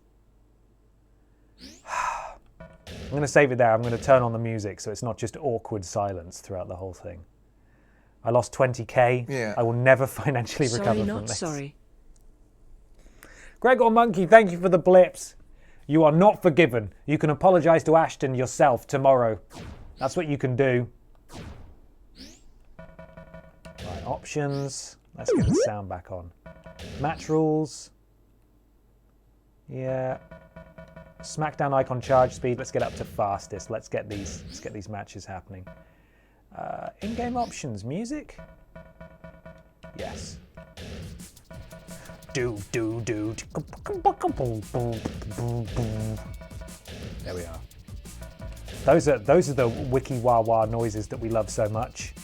I'm going to save it there. I'm going to turn on the music so it's not just awkward silence throughout the whole thing. I lost 20k. Yeah. I will never financially recover Sorry, from not this. sorry. Gregor Monkey, thank you for the blips. You are not forgiven. You can apologise to Ashton yourself tomorrow. That's what you can do. Right, options. Let's get the sound back on. Match rules. Yeah. Smackdown icon charge speed. Let's get up to fastest. Let's get these matches happening. In-game options. Music. Yes. There we are. Those are the wiki wah wah noises that we love so much.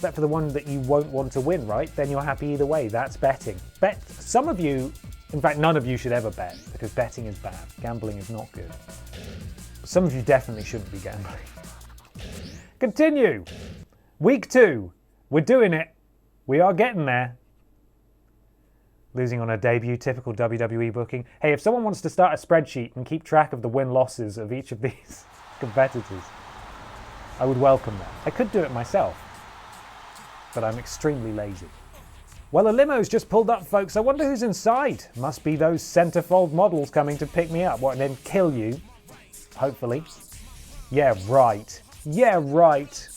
Bet for the one that you won't want to win, right? Then you're happy either way. That's betting. Bet. Some of you, in fact, none of you should ever bet, because betting is bad. Gambling is not good. Some of you definitely shouldn't be gambling. Continue. Week 2. We're doing it. We are getting there. Losing on her debut, typical WWE booking. Hey, if someone wants to start a spreadsheet and keep track of the win-losses of each of these competitors, I would welcome that. I could do it myself, but I'm extremely lazy. Well, a limo's just pulled up, folks. I wonder who's inside. Must be those centerfold models coming to pick me up. What, and then kill you? Hopefully. Yeah, right. Yeah, right.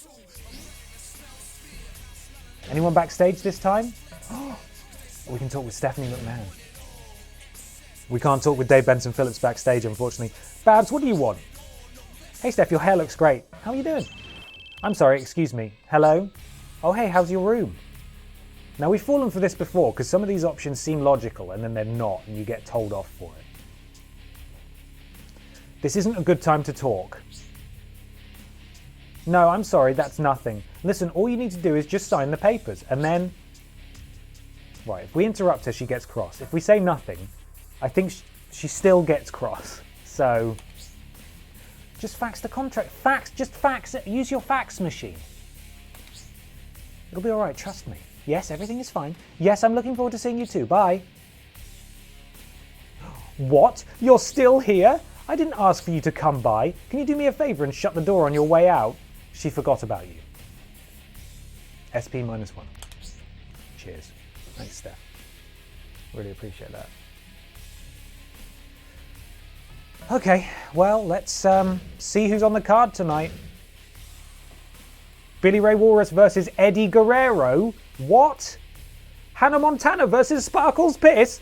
Anyone backstage this time? We can talk with Stephanie McMahon. We can't talk with Dave Benson Phillips backstage, unfortunately. Babs, what do you want? Hey, Steph, your hair looks great. How are you doing? I'm sorry, excuse me. Hello? Oh, hey, how's your room? Now, we've fallen for this before because some of these options seem logical and then they're not, and you get told off for it. This isn't a good time to talk. No, I'm sorry, that's nothing. Listen, all you need to do is just sign the papers, and then... Right, if we interrupt her, she gets cross. If we say nothing, I think she still gets cross. So, just fax the contract. Just fax it. Use your fax machine. It'll be all right, trust me. Yes, everything is fine. Yes, I'm looking forward to seeing you too. Bye. What? You're still here? I didn't ask for you to come by. Can you do me a favor and shut the door on your way out? She forgot about you. SP-1. Cheers. Thanks, Steph. Really appreciate that. Okay, well, let's see who's on the card tonight. Billy Ray Walrus versus Eddie Guerrero. What? Hannah Montana versus Sparkles Piss.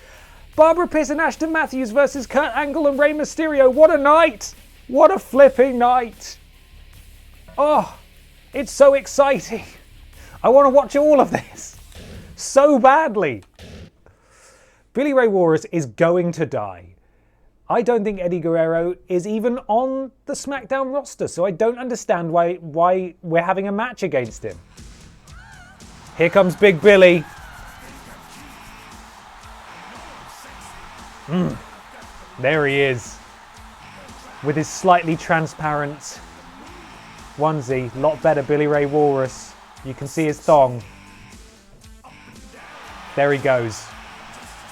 Barbara Piss and Ashton Matthews versus Kurt Angle and Rey Mysterio. What a night! What a flipping night! Oh, it's so exciting. I want to watch all of this so badly. Billy Ray Walrus is going to die. I don't think Eddie Guerrero is even on the SmackDown roster, so I don't understand why we're having a match against him. Here comes Big Billy. There he is. With his slightly transparent onesie. Lot better, Billy Ray Walrus. You can see his thong. There he goes.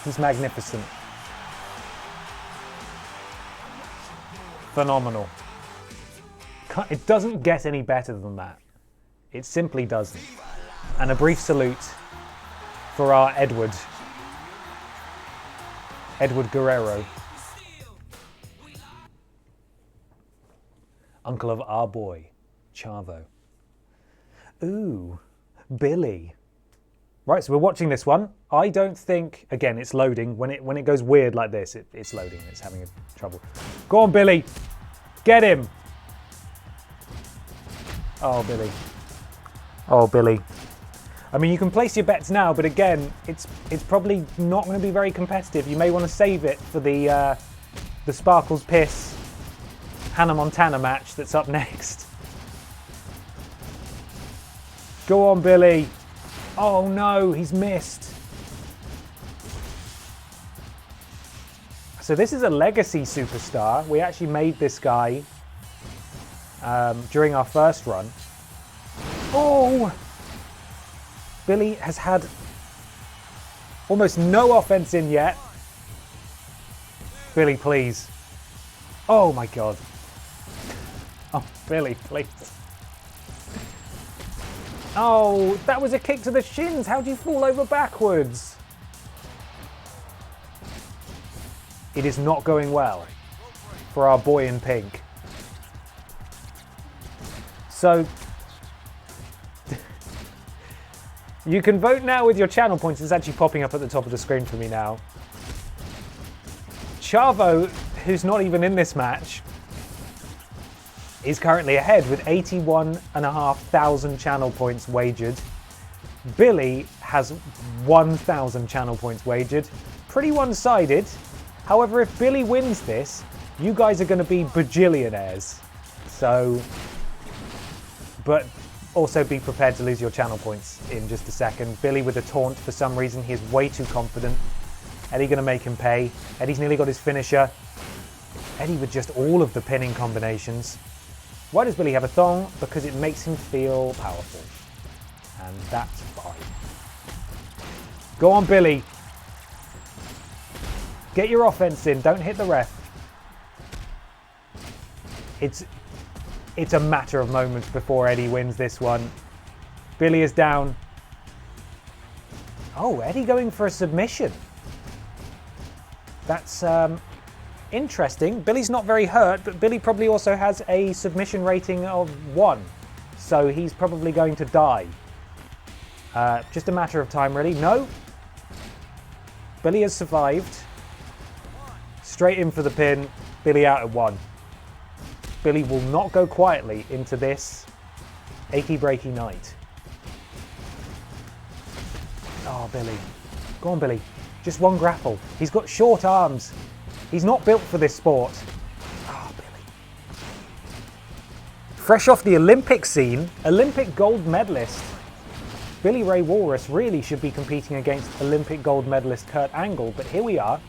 He's magnificent. Phenomenal. It doesn't get any better than that. It simply doesn't. And a brief salute for our Edward Guerrero. Uncle of our boy, Chavo. Ooh, Billy. Right, so we're watching this one. I don't think, again, it's loading. When it goes weird like this, it's loading. It's having trouble. Go on, Billy. Get him. Oh, Billy. Oh, Billy. I mean, you can place your bets now, but again, it's probably not going to be very competitive. You may want to save it for the Sparkles Piss Hannah Montana match that's up next. Go on, Billy. Oh no, he's missed. So this is a legacy superstar. We actually made this guy during our first run. Oh! Billy has had almost no offense in yet. Billy, please. Oh my God. Oh, Billy, please. Oh, that was a kick to the shins. How'd you fall over backwards? It is not going well for our boy in pink. So, you can vote now with your channel points. It's actually popping up at the top of the screen for me now. Chavo, who's not even in this match, is currently ahead with 81,500 channel points wagered. Billy has 1,000 channel points wagered. Pretty one-sided. However, if Billy wins this, you guys are going to be bajillionaires. So, but also be prepared to lose your channel points in just a second. Billy with a taunt for some reason. He is way too confident. Eddie going to make him pay. Eddie's nearly got his finisher. Eddie with just all of the pinning combinations. Why does Billy have a thong? Because it makes him feel powerful. And that's fine. Go on, Billy. Get your offense in. Don't hit the ref. It's a matter of moments before Eddie wins this one. Billy is down. Oh, Eddie going for a submission. That's interesting. Billy's not very hurt, but Billy probably also has a submission rating of 1. So he's probably going to die. Just a matter of time, really. No. Billy has survived. Straight in for the pin. Billy out at 1. Billy will not go quietly into this achy breaky night. Oh, Billy. Go on, Billy. Just one grapple. He's got short arms. He's not built for this sport. Oh, Billy. Fresh off the Olympic scene, Olympic gold medalist Billy Ray Walrus really should be competing against Olympic gold medalist Kurt Angle, but here we are.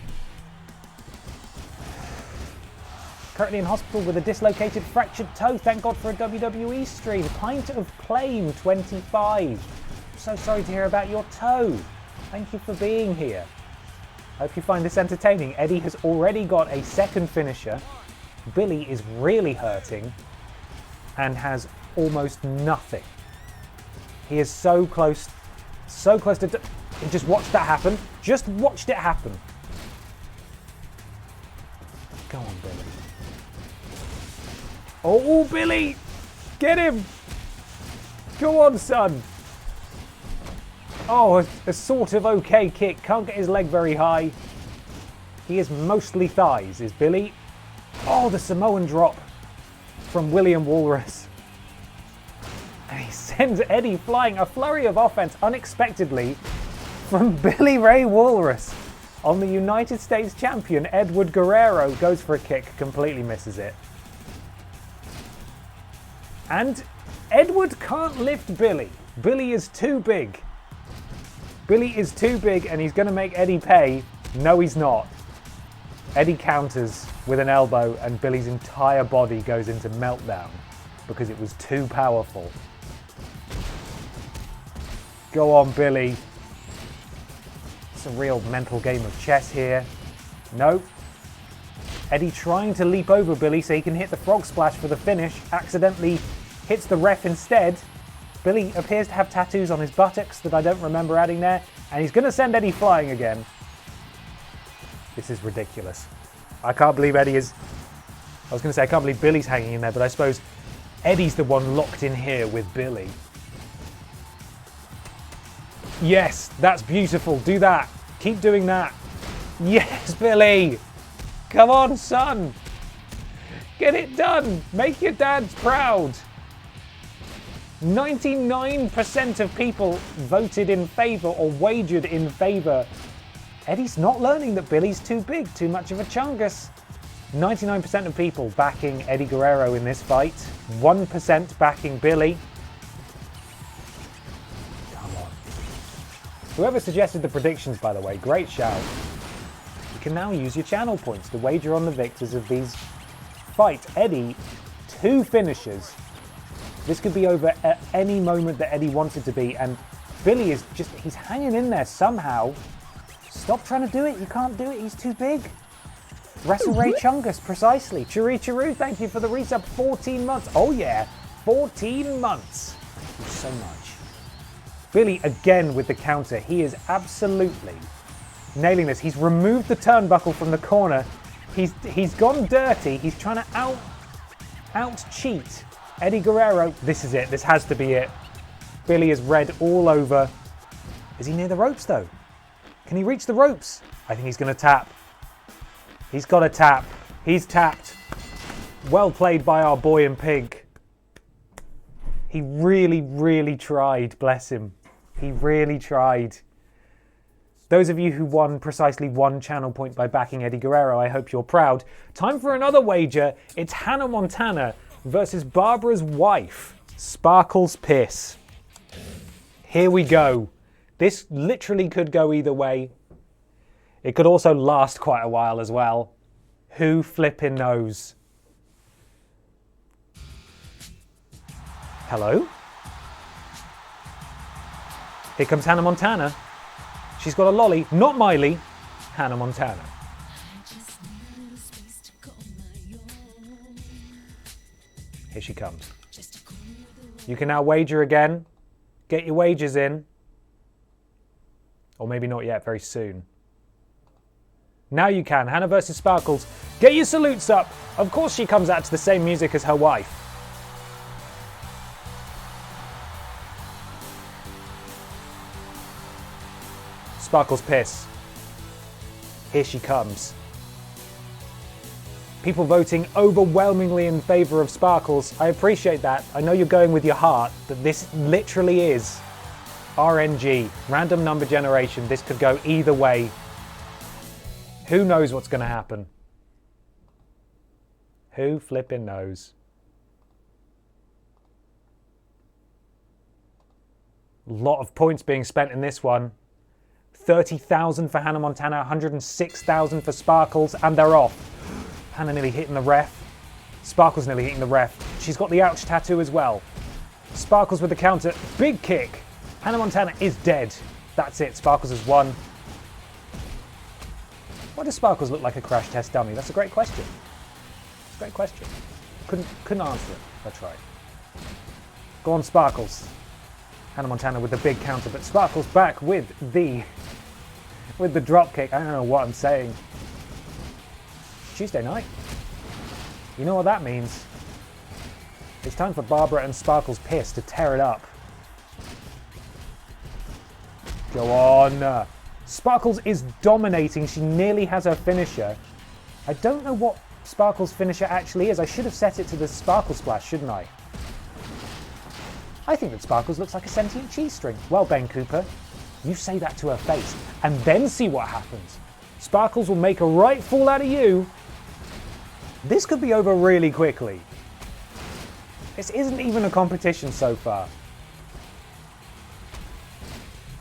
Currently in hospital with a dislocated fractured toe. Thank God for a WWE stream. Pint of Plain 25. So sorry to hear about your toe. Thank you for being here. Hope you find this entertaining. Eddie has already got a second finisher. Billy is really hurting and has almost nothing. He is so close to... Just watch that happen. Just watched it happen. Go on, Billy. Oh, Billy! Get him! Go on, son! Oh, a sort of okay kick. Can't get his leg very high. He is mostly thighs, is Billy. Oh, the Samoan drop from William Walrus. And he sends Eddie flying. A flurry of offense unexpectedly from Billy Ray Walrus on the United States champion Edward Guerrero. Goes for a kick, completely misses it. And Edward can't lift Billy. Billy is too big. Billy is too big and he's going to make Eddie pay. No, he's not. Eddie counters with an elbow and Billy's entire body goes into meltdown because it was too powerful. Go on, Billy. It's a real mental game of chess here. No. Eddie trying to leap over Billy so he can hit the frog splash for the finish. Accidentally hits the ref instead. Billy appears to have tattoos on his buttocks that I don't remember adding there. And he's going to send Eddie flying again. This is ridiculous. I can't believe Eddie is... I was going to say I can't believe Billy's hanging in there, but I suppose Eddie's the one locked in here with Billy. Yes, that's beautiful. Do that. Keep doing that. Yes, Billy. Come on, son. Get it done. Make your dads proud. 99% of people voted in favour or wagered in favour. Eddie's not learning that Billy's too big, too much of a chungus. 99% of people backing Eddie Guerrero in this fight. 1% backing Billy. Come on. Whoever suggested the predictions, by the way, great shout. You can now use your channel points to wager on the victors of these fights. Eddie, 2 finishes. This could be over at any moment that Eddie wants it to be, and Billy is just, he's hanging in there somehow. Stop trying to do it, you can't do it, he's too big. Wrestle Ray Chungus, precisely. Churu, thank you for the resub, 14 months. Oh yeah, 14 months. Thank you so much. Billy again with the counter, he is absolutely nailing this. He's removed the turnbuckle from the corner. He's gone dirty, he's trying to out-cheat Eddie Guerrero. This is it. This has to be it. Billy is red all over. Is he near the ropes, though? Can he reach the ropes? I think he's going to tap. He's got to tap. He's tapped. Well played by our boy in pink. He really, really tried, bless him. He really tried. Those of you who won precisely 1 channel point by backing Eddie Guerrero, I hope you're proud. Time for another wager. It's Hannah Montana versus Barbara's wife, Sparkle's Piss. Here we go. This literally could go either way. It could also last quite a while as well. Who flipping knows? Hello? Here comes Hannah Montana. She's got a lolly, not Miley, Hannah Montana. Here she comes. You can now wager again. Get your wagers in. Or maybe not yet, very soon. Now you can. Hannah versus Sparkles. Get your salutes up. Of course she comes out to the same music as her wife. Sparkles Piss. Here she comes. People voting overwhelmingly in favour of Sparkles. I appreciate that. I know you're going with your heart, but this literally is RNG, random number generation. This could go either way. Who knows what's going to happen? Who flipping knows? A lot of points being spent in this one. 30,000 for Hannah Montana, 106,000 for Sparkles, and they're off. Hannah nearly hitting the ref. Sparkles nearly hitting the ref. She's got the ouch tattoo as well. Sparkles with the counter. Big kick. Hannah Montana is dead. That's it. Sparkles has won. Why does Sparkles look like a crash test dummy? That's a great question. It's a great question. Couldn't answer it. I tried. Go on, Sparkles. Hannah Montana with the big counter, but Sparkles back with the drop kick. I don't know what I'm saying. Tuesday night. You know what that means. It's time for Barbara and Sparkles Piss to tear it up. Go on. Sparkles is dominating. She nearly has her finisher. I don't know what Sparkles' finisher actually is. I should have set it to the Sparkle Splash, shouldn't I? I think that Sparkles looks like a sentient cheese string. Well, Ben Cooper, you say that to her face and then see what happens. Sparkles will make a right fool out of you. This could be over really quickly. This isn't even a competition so far.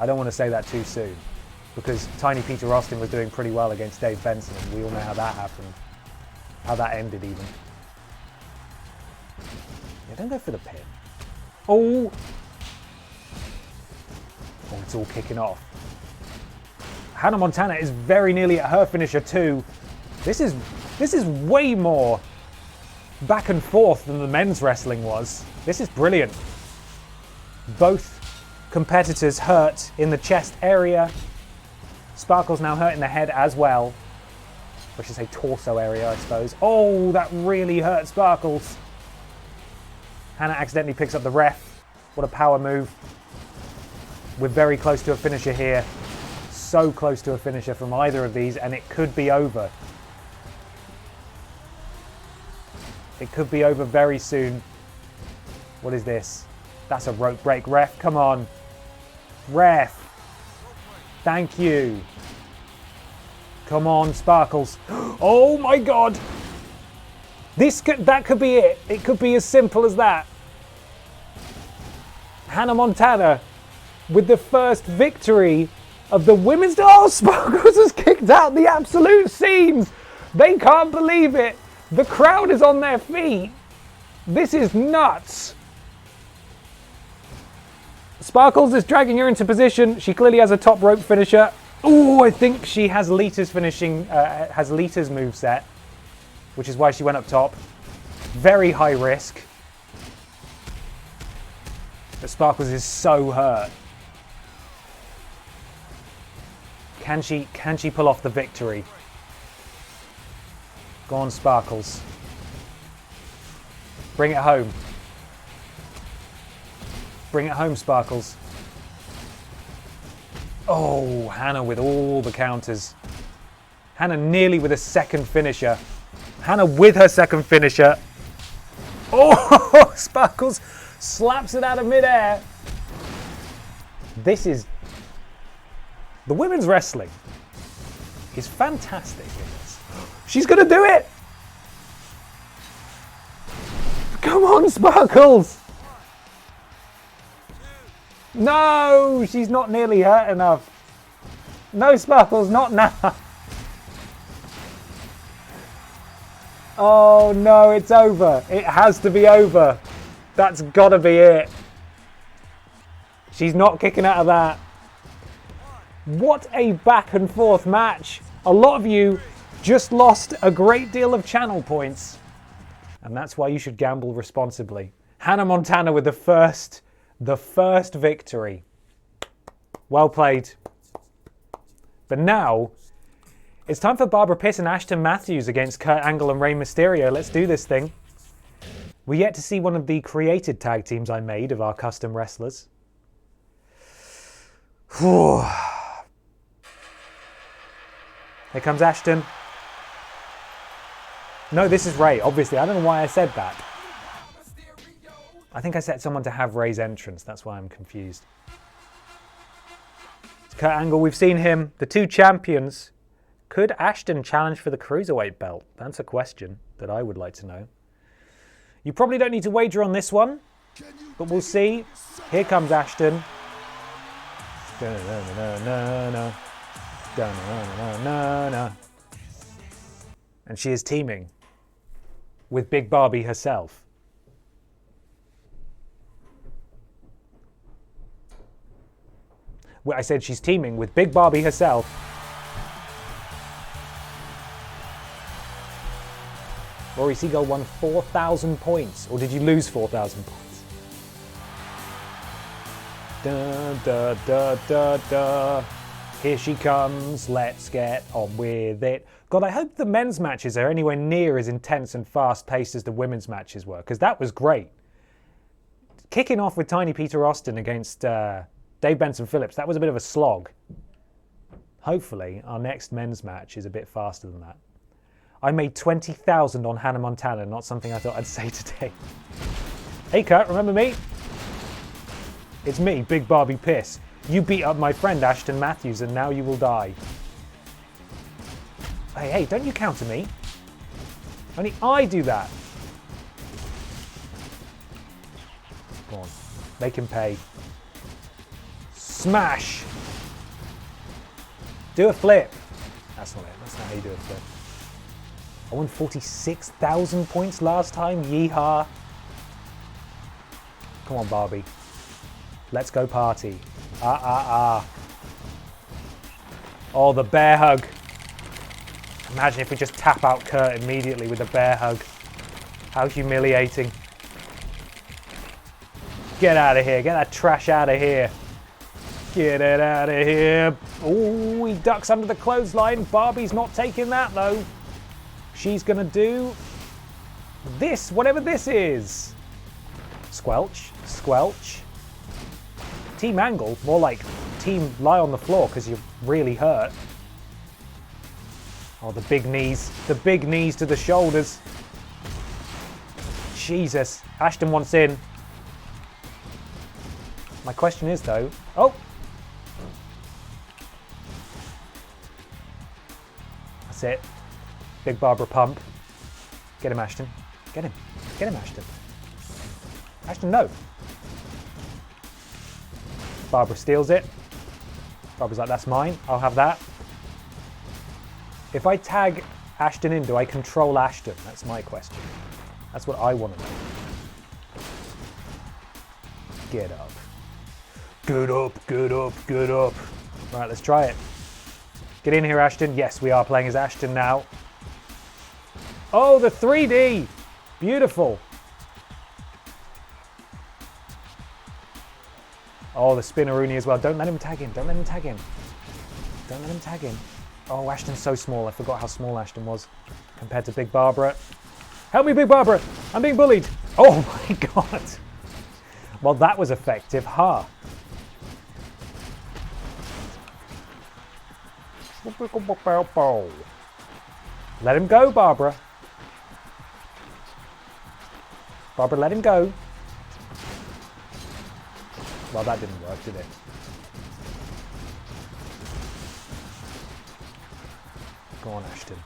I don't want to say that too soon, because Tiny Peter Austin was doing pretty well against Dave Benson, and we all know how that happened. How that ended even. Yeah, don't go for the pin. Oh! Oh, it's all kicking off. Hannah Montana is very nearly at her finisher too. This is way more back and forth than the men's wrestling was. This is brilliant. Both competitors hurt in the chest area. Sparkles now hurt in the head as well. Or I should say torso area, I suppose. Oh, that really hurt Sparkles. Hannah accidentally picks up the ref. What a power move. We're very close to a finisher here. So close to a finisher from either of these, and it could be over. It could be over very soon. What is this? That's a rope break. Ref, come on. Ref. Thank you. Come on, Sparkles. Oh my God. That could be it. It could be as simple as that. Hannah Montana with the first victory of the women's... Oh, Sparkles has kicked out the absolute scenes. They can't believe it. The crowd is on their feet. This is nuts. Sparkles is dragging her into position. She clearly has a top rope finisher. Oh, I think she has Lita's Lita's moveset, which is why she went up top. Very high risk. But Sparkles is so hurt. Can she pull off the victory? Go on, Sparkles. Bring it home. Bring it home, Sparkles. Oh, Hannah with all the counters. Hannah nearly with a second finisher. Hannah with her second finisher. Oh, Sparkles slaps it out of midair. This is... The women's wrestling is fantastic in this. She's going to do it! Come on, Sparkles! No, she's not nearly hurt enough. No, Sparkles, not now. Oh no, it's over. It has to be over. That's got to be it. She's not kicking out of that. What a back and forth match. A lot of you just lost a great deal of channel points. And that's why you should gamble responsibly. Hannah Montana with the first victory. Well played. But now, it's time for Barbara Piss and Ashton Matthews against Kurt Angle and Rey Mysterio. Let's do this thing. We're yet to see one of the created tag teams I made of our custom wrestlers. Here comes Ashton. No, this is Ray, obviously. I don't know why I said that. I think I set someone to have Ray's entrance. That's why I'm confused. Kurt Angle, we've seen him. The two champions. Could Ashton challenge for the Cruiserweight belt? That's a question that I would like to know. You probably don't need to wager on this one, but we'll see. Here comes Ashton. And she is teaming with Big Barbie herself. Well, I said she's teaming with Big Barbie herself. Rory Seagull won 4,000 points. Or did you lose 4,000 points? Da, da, da, da, da. Here she comes. Let's get on with it. God, I hope the men's matches are anywhere near as intense and fast-paced as the women's matches were, because that was great. Kicking off with Tiny Peter Austin against Dave Benson Phillips, that was a bit of a slog. Hopefully, our next men's match is a bit faster than that. I made 20,000 on Hannah Montana, not something I thought I'd say today. Hey Kurt, remember me? It's me, Big Barbie Piss. You beat up my friend Ashton Matthews and now you will die. Hey, don't you counter me. Only I do that. Go on, make him pay. Smash! Do a flip. That's not it, that's not how you do a flip. I won 46,000 points last time, yeehaw. Come on, Barbie. Let's go party. Oh, the bear hug. Imagine if we just tap out Kurt immediately with a bear hug. How humiliating. Get out of here, get that trash out of here. Get it out of here. Oh, he ducks under the clothesline. Barbie's not taking that though. She's gonna do this, whatever this is. Squelch, squelch. Team Angle, more like team lie on the floor because you're really hurt. Oh, the big knees to the shoulders. Jesus, Ashton wants in. My question is though, oh. That's it. Big Barbara pump. Get him, Ashton. Get him. Get him, Ashton. Ashton, no. Barbara steals it. Barbara's like, that's mine. I'll have that. If I tag Ashton in, do I control Ashton? That's my question. That's what I want to know. Get up. Good up, good up, good up. Right, let's try it. Get in here, Ashton. Yes, we are playing as Ashton now. Oh, the 3D! Beautiful. Oh, the spinneroonie as well. Don't let him tag in. Don't let him tag in. Don't let him tag in. Oh, Ashton's so small. I forgot how small Ashton was compared to Big Barbara. Help me, Big Barbara! I'm being bullied. Oh my God. Well, that was effective, huh? Let him go, Barbara. Barbara, let him go. Well, that didn't work, did it? Go on, Ashton.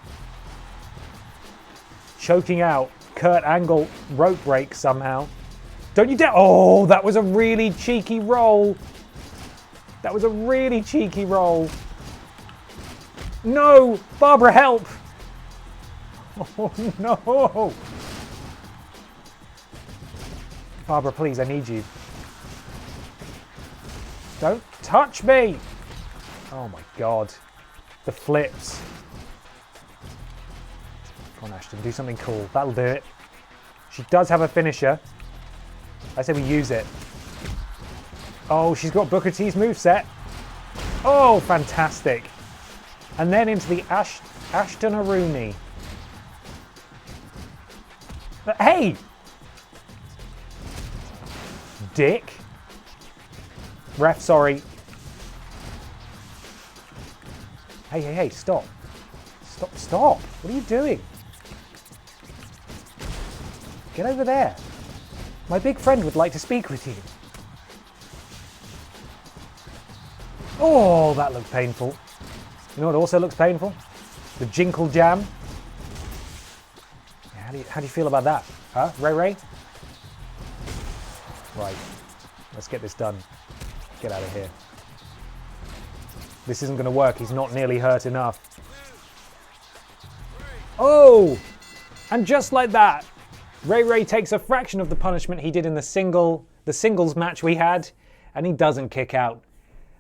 Choking out. Kurt Angle rope break somehow. Don't you dare. Oh, that was a really cheeky roll. That was a really cheeky roll. No! Barbara, help! Oh, no! Barbara, please, I need you. Don't touch me! Oh my God. The flips. Come on, Ashton, do something cool. That'll do it. She does have a finisher. I say we use it. Oh, she's got Booker T's moveset. Oh, fantastic. And then into the Ashton Rooney. Hey! Dick. Ref, sorry. Hey, stop. Stop. What are you doing? Get over there. My big friend would like to speak with you. Oh, that looked painful. You know what also looks painful? The Jinkle Jam. How do you feel about that? Huh? Ray? Right. Let's get this done. Get out of here. This isn't going to work. He's not nearly hurt enough. Oh! And just like that, Ray takes a fraction of the punishment he did in the singles match we had, and he doesn't kick out.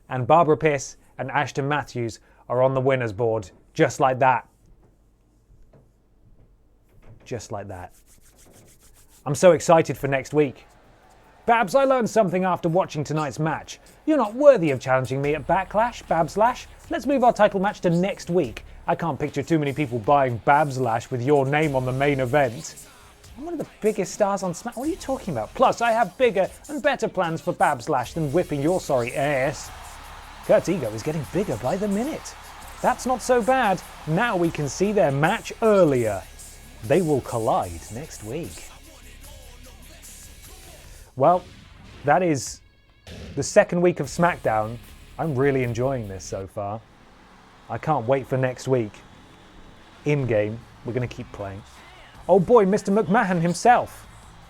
And Barbara Pierce and Ashton Matthews are on the winner's board. Just like that. Just like that. I'm so excited for next week. Babs, I learned something after watching tonight's match. You're not worthy of challenging me at Backlash, Babslash. Let's move our title match to next week. I can't picture too many people buying Babslash with your name on the main event. I'm one of the biggest stars on Smack. What are you talking about? Plus, I have bigger and better plans for Babslash than whipping your sorry ass. Kurt's ego is getting bigger by the minute. That's not so bad. Now we can see their match earlier. They will collide next week. Well, that is the second week of Smackdown. I'm really enjoying this so far. I can't wait for next week. In-game, we're going to keep playing. Oh boy, Mr. McMahon himself.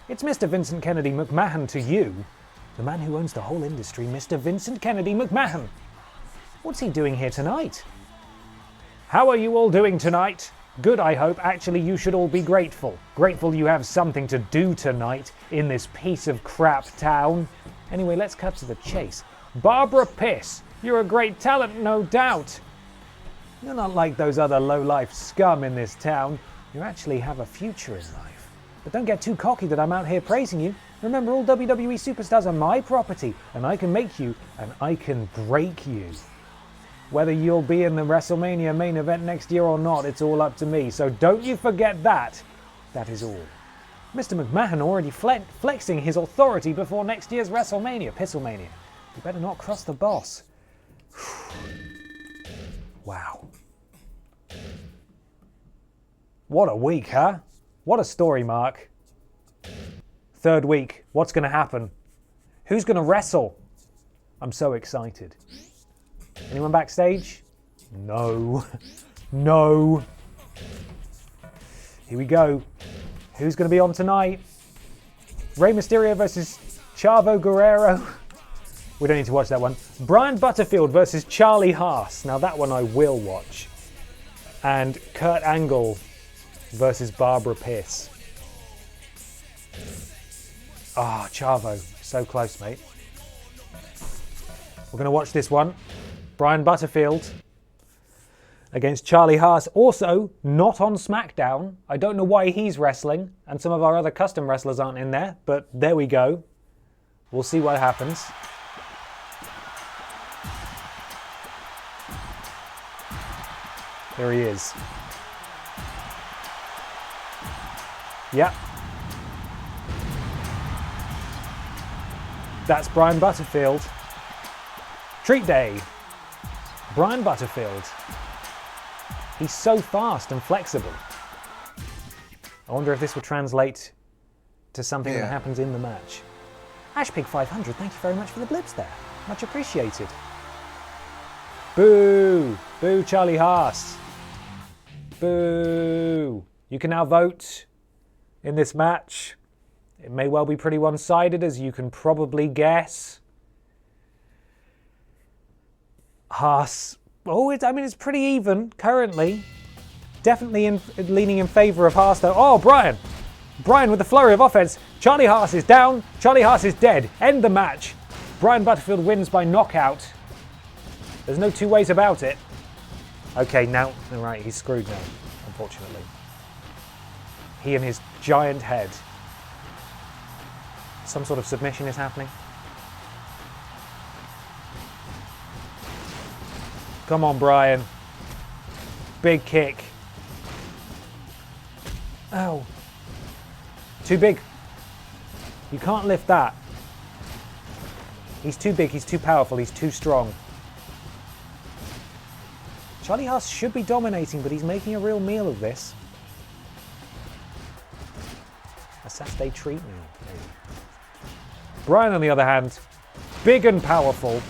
It's Mr. Vincent Kennedy McMahon to you. The man who owns the whole industry, Mr. Vincent Kennedy McMahon. What's he doing here tonight? How are you all doing tonight? Good, I hope. Actually, you should all be grateful. Grateful you have something to do tonight in this piece of crap town. Anyway, let's cut to the chase. Barbara Pierce, you're a great talent, no doubt. You're not like those other low-life scum in this town. You actually have a future in life. But don't get too cocky that I'm out here praising you. Remember, all WWE superstars are my property, and I can make you, and I can break you. Whether you'll be in the WrestleMania main event next year or not, it's all up to me. So don't you forget that. That is all. Mr. McMahon already flexing his authority before next year's WrestleMania. Pisslemania. You better not cross the boss. Wow. What a week, huh? What a story, Mark. Third week. What's going to happen? Who's going to wrestle? I'm so excited. Anyone backstage? No. No. Here we go. Who's going to be on tonight? Rey Mysterio versus Chavo Guerrero. We don't need to watch that one. Brian Butterfield versus Charlie Haas. Now that one I will watch. And Kurt Angle versus Barbara Pierce. Ah, Chavo. So close, mate. We're going to watch this one. Brian Butterfield against Charlie Haas. Also, not on SmackDown. I don't know why he's wrestling, and some of our other custom wrestlers aren't in there, but there we go. We'll see what happens. There he is. Yep. That's Brian Butterfield. Treat day. Brian Butterfield. He's so fast and flexible. I wonder if this will translate to something that happens in the match. Ashpig500, thank you very much for the blips there. Much appreciated. Boo! Boo, Charlie Haas. Boo! You can now vote in this match. It may well be pretty one-sided, as you can probably guess. Haas. Oh, it's pretty even currently. Definitely leaning in favour of Haas, though. Oh, Brian! Brian with the flurry of offense. Charlie Haas is down. Charlie Haas is dead. End the match. Brian Butterfield wins by knockout. There's no two ways about it. Okay, now, right, he's screwed now, unfortunately. He and his giant head. Some sort of submission is happening. Come on, Brian. Big kick. Oh. Too big. You can't lift that. He's too big, he's too powerful, he's too strong. Charlie Haas should be dominating, but he's making a real meal of this. A Saturday treat meal, maybe. Brian, on the other hand, big and powerful.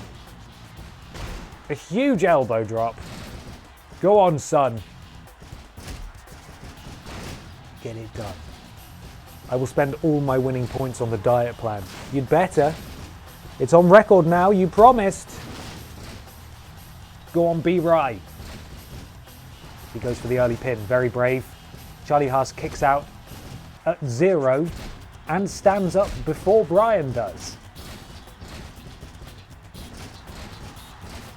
A huge elbow drop. Go on, son. Get it done. I will spend all my winning points on the diet plan. You'd better. It's on record now, you promised. Go on, be right. He goes for the early pin, very brave. Charlie Haas kicks out at 0 and stands up before Brian does.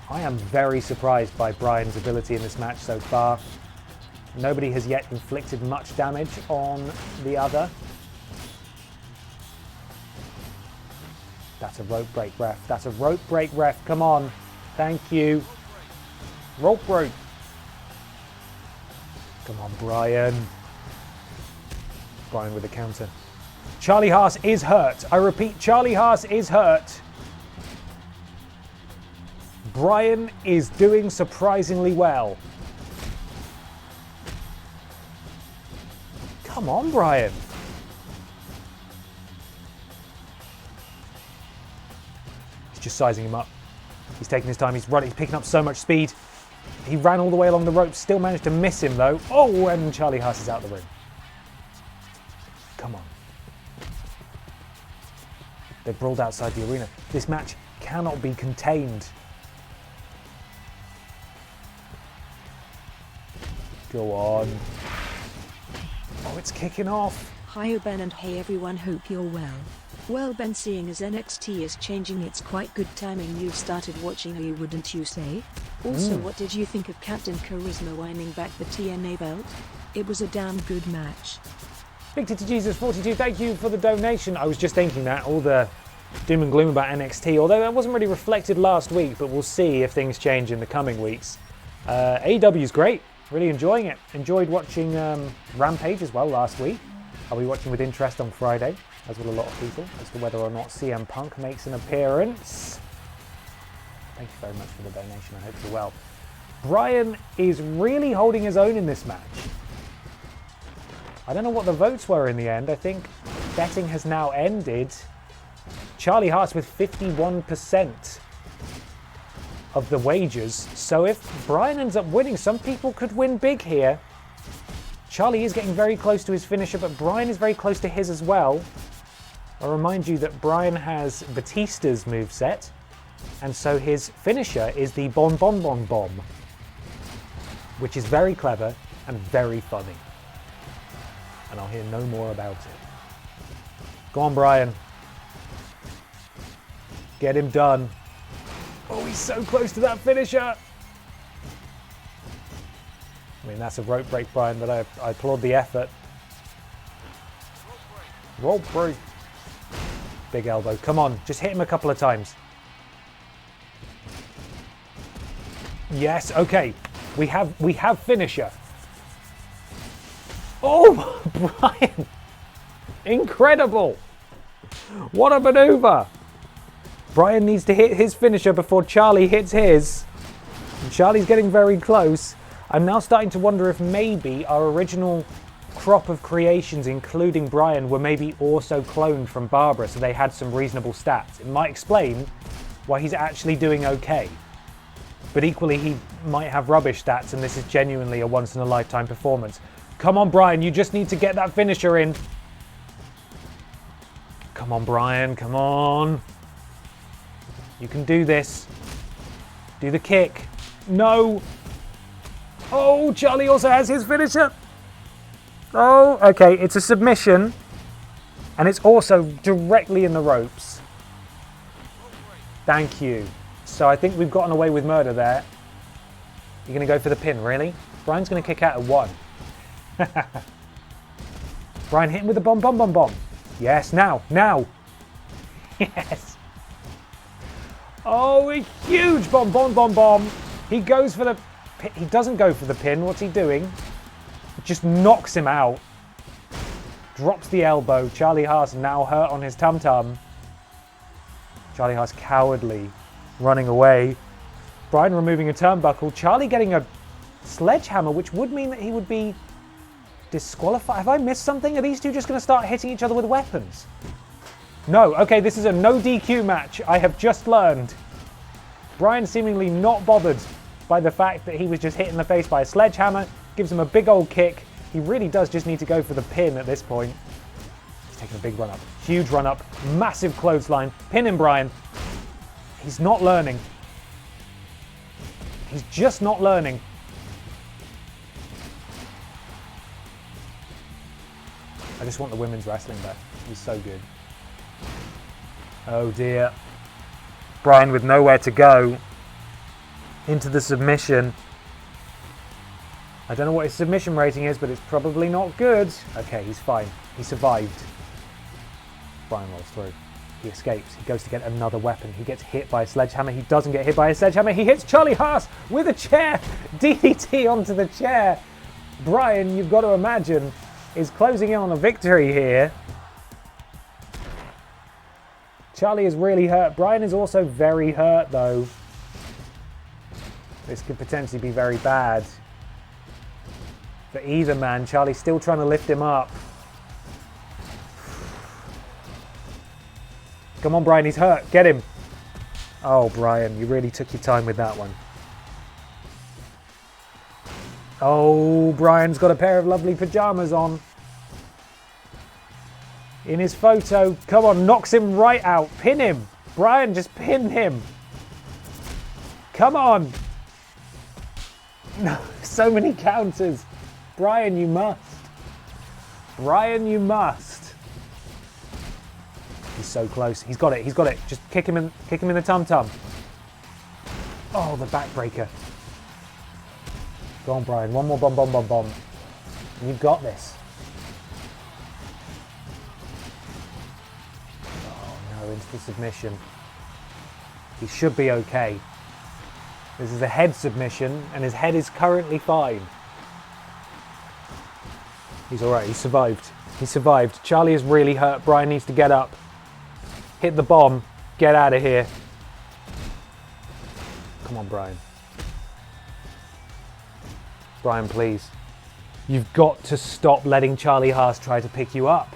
I am very surprised by Brian's ability in this match so far. Nobody has yet inflicted much damage on the other. That's a rope break, ref. That's a rope break, ref. Come on. Thank you. Rope break. Come on, Brian. Brian with a counter. Charlie Haas is hurt. I repeat, Charlie Haas is hurt. Brian is doing surprisingly well. Come on, Brian. He's just sizing him up. He's taking his time. He's running. He's picking up so much speed. He ran all the way along the rope. Still managed to miss him, though. Oh, and Charlie Haas is out the ring. Come on. They've brawled outside the arena. This match cannot be contained. Go on. Oh, it's kicking off. Hi Ben and hey everyone, hope you're well. Well Ben, seeing as NXT is changing, it's quite good timing you started watching, you wouldn't you say? Also, what did you think of Captain Charisma winning back the TNA belt? It was a damn good match. Victor to Jesus 42, thank you for the donation. I was just thinking that, all the doom and gloom about NXT, although that wasn't really reflected last week, but we'll see if things change in the coming weeks. AEW's great. Really enjoying it. Enjoyed watching Rampage as well last week. I'll be watching with interest on Friday, as will a lot of people, as to whether or not CM Punk makes an appearance. Thank you very much for the donation. I hope you're well. Brian is really holding his own in this match. I don't know what the votes were in the end. I think betting has now ended. Charlie Haas with 51% of the wagers. So if Brian ends up winning, some people could win big here. Charlie is getting very close to his finisher, but Brian is very close to his as well. I'll remind you that Brian has Batista's moveset, and so his finisher is the Bon Bon Bon Bomb, which is very clever and very funny. And I'll hear no more about it. Go on, Brian. Get him done. Oh, he's so close to that finisher. I mean, that's a rope break, Brian, but I applaud the effort. Rope break. Big elbow. Come on, just hit him a couple of times. Yes, okay. We have finisher. Oh, Brian. Incredible. What a maneuver. Brian needs to hit his finisher before Charlie hits his. And Charlie's getting very close. I'm now starting to wonder if maybe our original crop of creations, including Brian, were maybe also cloned from Barbara, so they had some reasonable stats. It might explain why he's actually doing okay. But equally, he might have rubbish stats, and this is genuinely a once-in-a-lifetime performance. Come on, Brian, you just need to get that finisher in. Come on, Brian, come on. You can do this. Do the kick. No. Oh, Charlie also has his finisher. Oh, okay, it's a submission. And it's also directly in the ropes. Thank you. So I think we've gotten away with murder there. You're going to go for the pin, really? Brian's going to kick out at 1. Brian hit him with the bomb, bomb, bomb, bomb. Yes, now. Yes. Oh, a huge bomb, bomb, bomb, bomb. He goes for the pin. He doesn't go for the pin. What's he doing? Just knocks him out. Drops the elbow. Charlie Haas now hurt on his tum-tum. Charlie Haas cowardly running away. Brian removing a turnbuckle. Charlie getting a sledgehammer, which would mean that he would be disqualified. Have I missed something? Are these two just going to start hitting each other with weapons? No. Okay, this is a no DQ match. I have just learned. Brian seemingly not bothered by the fact that he was just hit in the face by a sledgehammer, gives him a big old kick. He really does just need to go for the pin at this point. He's taking a big run up, huge run up, massive clothesline, pinning Brian. He's not learning. He's just not learning. I just want the women's wrestling back. He's so good. Oh dear. Brian with nowhere to go. Into the submission. I don't know what his submission rating is, but it's probably not good. Okay, he's fine. He survived. Brian rolls through. He escapes. He goes to get another weapon. He gets hit by a sledgehammer. He doesn't get hit by a sledgehammer. He hits Charlie Haas with a chair. DDT onto the chair. Brian, you've got to imagine, is closing in on a victory here. Charlie is really hurt. Brian is also very hurt, though. This could potentially be very bad for either man. Charlie's still trying to lift him up. Come on, Brian, he's hurt. Get him. Oh, Brian, you really took your time with that one. Oh, Brian's got a pair of lovely pajamas on. In his photo. Come on, knocks him right out. Pin him. Brian, just pin him. Come on. No, so many counters. Brian, you must. Brian, you must. He's so close. He's got it. He's got it. Just kick him in the tum-tum. Oh, the backbreaker. Go on, Brian. One more bomb, bomb, bomb, bomb. You've got this. Oh, no, into the submission. He should be okay. This is a head submission, and his head is currently fine. He's all right. He survived. He survived. Charlie is really hurt. Brian needs to get up. Hit the bomb. Get out of here. Come on, Brian. Brian, please. You've got to stop letting Charlie Haas try to pick you up.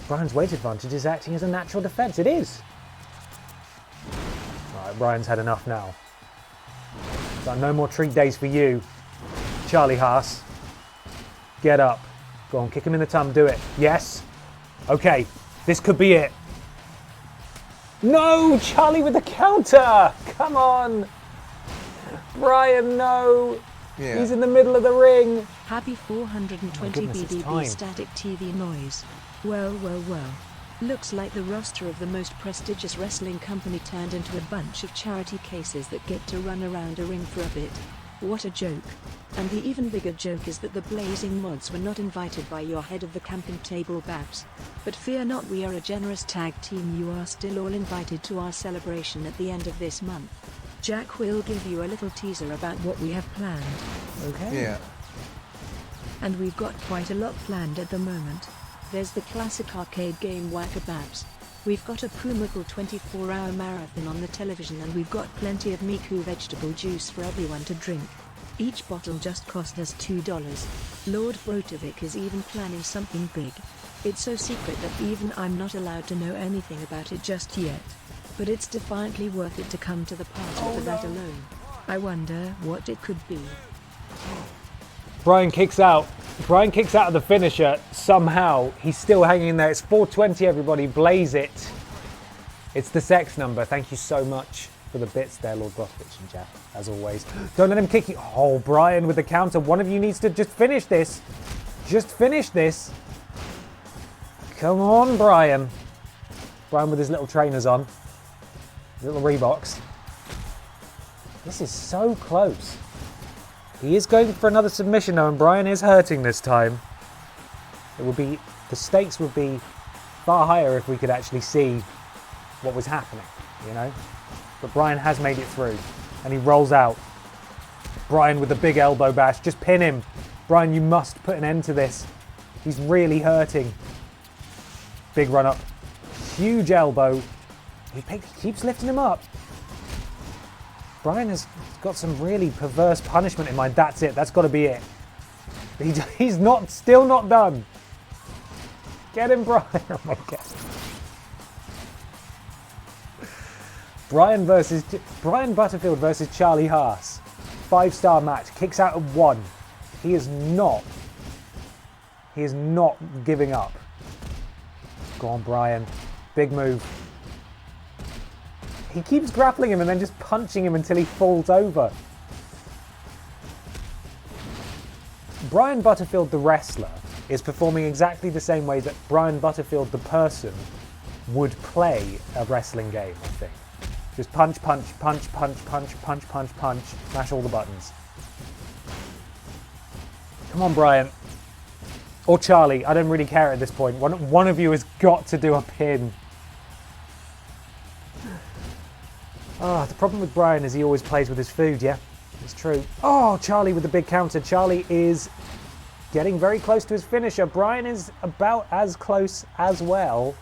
Brian's weight advantage is acting as a natural defense. It is. Right, Brian's had enough now. So no more treat days for you, Charlie Haas. Get up. Go on, kick him in the tum. Do it. Yes. Okay. This could be it. No! Charlie with the counter! Come on! Brian, no! Yeah. He's in the middle of the ring. Happy 420 goodness, it's time. BDB static TV noise. Well, well, well. Looks like the roster of the most prestigious wrestling company turned into a bunch of charity cases that get to run around a ring for a bit. What a joke. And the even bigger joke is that the Blazing Mods were not invited by your head of the camping table Babs. But fear not, we are a generous tag team. You are still all invited to our celebration at the end of this month. Jack will give you a little teaser about what we have planned. Okay. Yeah. And we've got quite a lot planned at the moment. There's the classic arcade game Whack-A-Babs. We've got a Pumukal 24-hour marathon on the television, and we've got plenty of Miku vegetable juice for everyone to drink. Each bottle just cost us $2. Lord Brotovic is even planning something big. It's so secret that even I'm not allowed to know anything about it just yet. But it's defiantly worth it to come to the party for that alone. I wonder what it could be. Brian kicks out. Brian kicks out of the finisher somehow. He's still hanging in there. It's 420, everybody. Blaze it. It's the sex number. Thank you so much for the bits there, Lord Brothwich and Jack, as always. Don't let him kick you. Oh, Brian with the counter. One of you needs to just finish this. Just finish this. Come on, Brian. Brian with his little trainers on. Little Reeboks. This is so close. He is going for another submission though, and Brian is hurting this time. The stakes would be far higher if we could actually see what was happening, you know? But Brian has made it through, and he rolls out. Brian with the big elbow bash. Just pin him. Brian, you must put an end to this. He's really hurting. Big run up. Huge elbow. He keeps lifting him up. Brian has got some really perverse punishment in mind. That's it. That's got to be it. He's still not done. Get him, Brian. Oh my God. Brian Butterfield versus Charlie Haas. 5-star match. Kicks out at 1. He is not giving up. Go on, Brian. Big move. He keeps grappling him and then just punching him until he falls over. Brian Butterfield, the wrestler, is performing exactly the same way that Brian Butterfield, the person, would play a wrestling game, I think. Just punch, punch, punch, punch, punch, punch, punch, punch, mash all the buttons. Come on, Brian. Or Charlie, I don't really care at this point. One of you has got to do a pin. The problem with Brian is he always plays with his food, yeah? It's true. Oh, Charlie with the big counter. Charlie is getting very close to his finisher. Brian is about as close as well.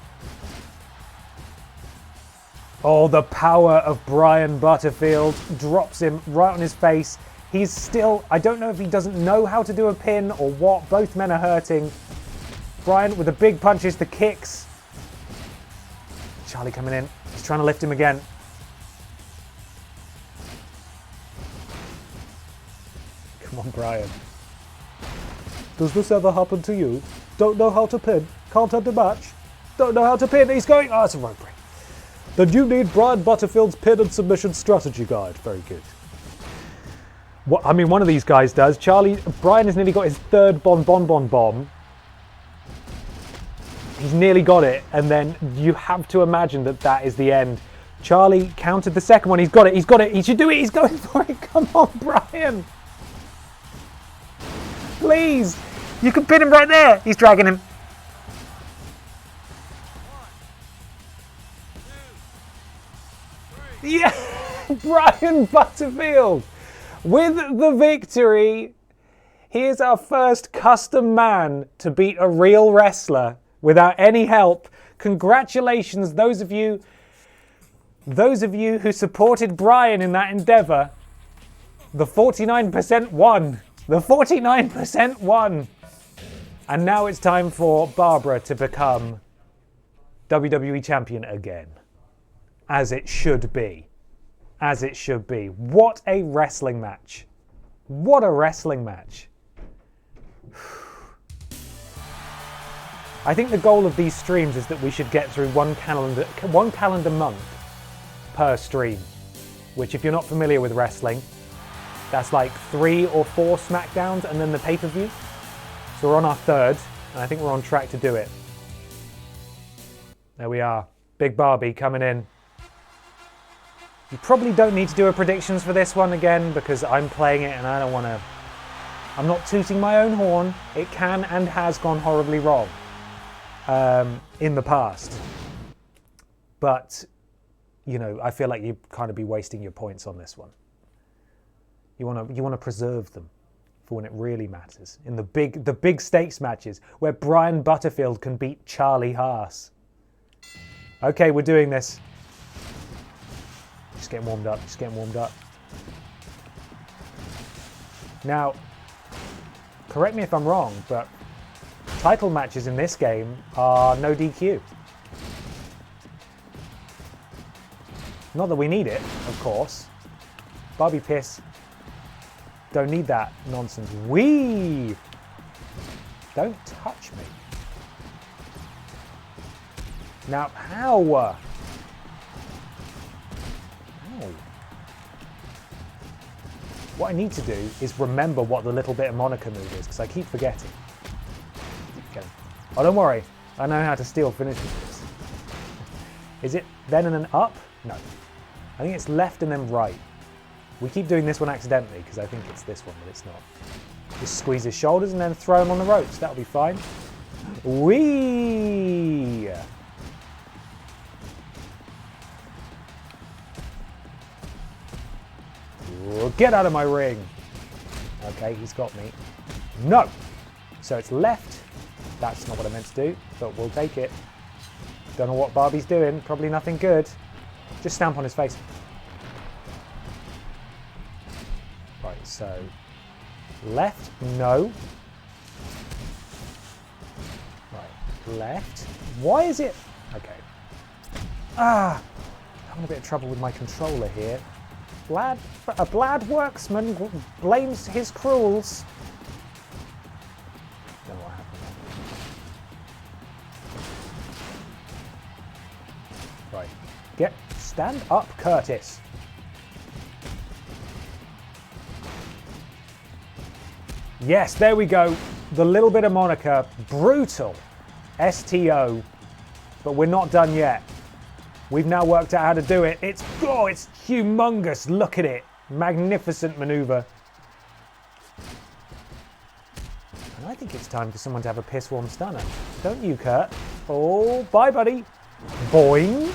Oh, the power of Brian Butterfield drops him right on his face. He's still, I don't know if he doesn't know how to do a pin or what. Both men are hurting. Brian with the big punches, the kicks. Charlie coming in. He's trying to lift him again. Come on, Brian. Does this ever happen to you? Don't know how to pin? Can't end a match? Don't know how to pin? He's going, oh, it's a rope break. Then you need Brian Butterfield's pin and submission strategy guide. Very good. What, I mean, one of these guys does. Brian has nearly got his third bomb. He's nearly got it, and then you have to imagine that that is the end. Charlie countered the second one. He's got it. He's got it. He should do it. He's going for it. Come on, Brian. Please. You can pin him right there. He's dragging him. Yeah, Brian Butterfield with the victory. He is our first custom man to beat a real wrestler without any help. Congratulations, those of you who supported Brian in that endeavor. The 49% won. The 49% won. And now it's time for Barbara to become WWE champion again. As it should be. As it should be. What a wrestling match. What a wrestling match. I think the goal of these streams is that we should get through one calendar month per stream. Which, if you're not familiar with wrestling, that's like 3 or 4 Smackdowns and then the pay-per-view. So we're on our 3rd, and I think we're on track to do it. There we are. Big Barbie coming in. You probably don't need to do a predictions for this one again because I'm playing it and I don't want to... I'm not tooting my own horn. It can and has gone horribly wrong in the past. But, you know, I feel like you'd kind of be wasting your points on this one. You want to preserve them for when it really matters. In the big stakes matches where Brian Butterfield can beat Charlie Haas. Okay, we're doing this. Just getting warmed up. Now, correct me if I'm wrong, but title matches in this game are no DQ. Not that we need it, of course. Barbie Piss. Don't need that nonsense. Wee! Don't touch me. Now, how? What I need to do is remember what the little bit of Monica move is, because I keep forgetting. Okay. Oh, don't worry. I know how to steal finishes. Is it then and then up? No. I think it's left and then right. We keep doing this one accidentally, because I think it's this one, but it's not. Just squeeze his shoulders and then throw him on the ropes. That'll be fine. Whee! Get out of my ring. Okay, he's got me. No. So it's left. That's not what I meant to do, but we'll take it. Don't know what Barbie's doing. Probably nothing good. Just stamp on his face. Right, so left. No. Right, left. Why is it? Okay. Ah. having a bit of trouble with my controller here. A Blad worksman blames his cruels. Don't know what happened there. Right. Stand up, Curtis. Yes, there we go. The little bit of Monica. Brutal. STO. But we're not done yet. We've now worked out how to do it. It's humongous. Look at it. Magnificent maneuver. And I think it's time for someone to have a piss warm stunner. Don't you, Kurt? Oh, bye, buddy. Boing.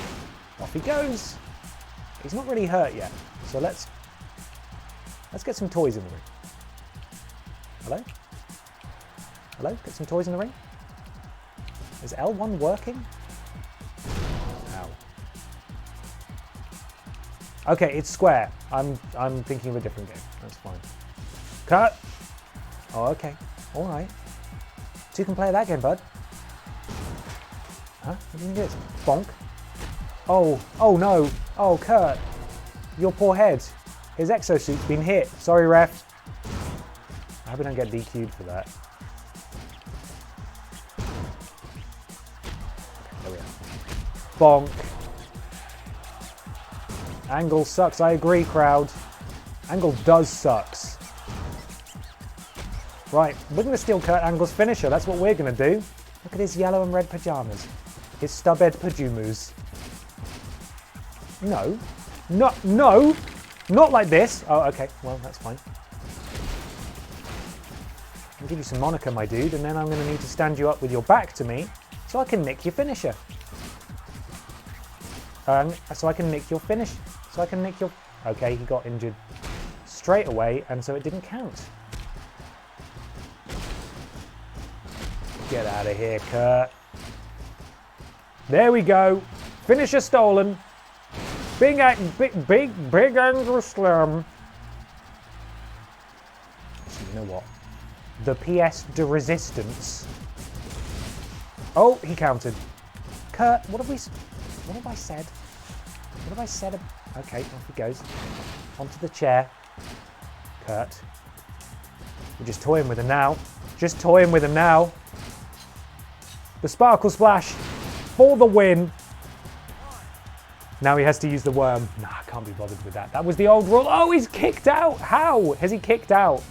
Off he goes. He's not really hurt yet. So let's get some toys in the ring. Hello? Hello? Get some toys in the ring? Is L1 working? Ow. Okay, it's square. I'm thinking of a different game. That's fine. Cut! Oh, okay. Alright. So you can play that game, bud. Huh? What do you think it is? Bonk. Oh no. Oh, Kurt. Your poor head. His exosuit's been hit. Sorry, ref. I hope I don't get DQ'd for that. Okay, there we are. Bonk. Angle sucks. I agree, crowd. Angle does sucks. Right, we're going to steal Kurt Angle's finisher. That's what we're going to do. Look at his yellow and red pajamas. His stubhead pajamas. No. No! Not like this. Oh, okay. Well, that's fine. I'll give you some Monica, my dude, and then I'm going to need to stand you up with your back to me so I can nick your finisher. So I can nick your finish. So I can nick your... Okay, he got injured straight away, and so it didn't count. Get out of here, Kurt. There we go. Finisher stolen. Big angle slam. So you know what? The PS de resistance. Oh, he counted. Kurt, what have I said? What have I said? Okay, off he goes. Onto the chair. Kurt. We're just toying with him now. Just toying with him now. The Sparkle Splash for the win. Now he has to use the worm. Nah, I can't be bothered with that. That was the old rule. Oh, he's kicked out. How has he kicked out?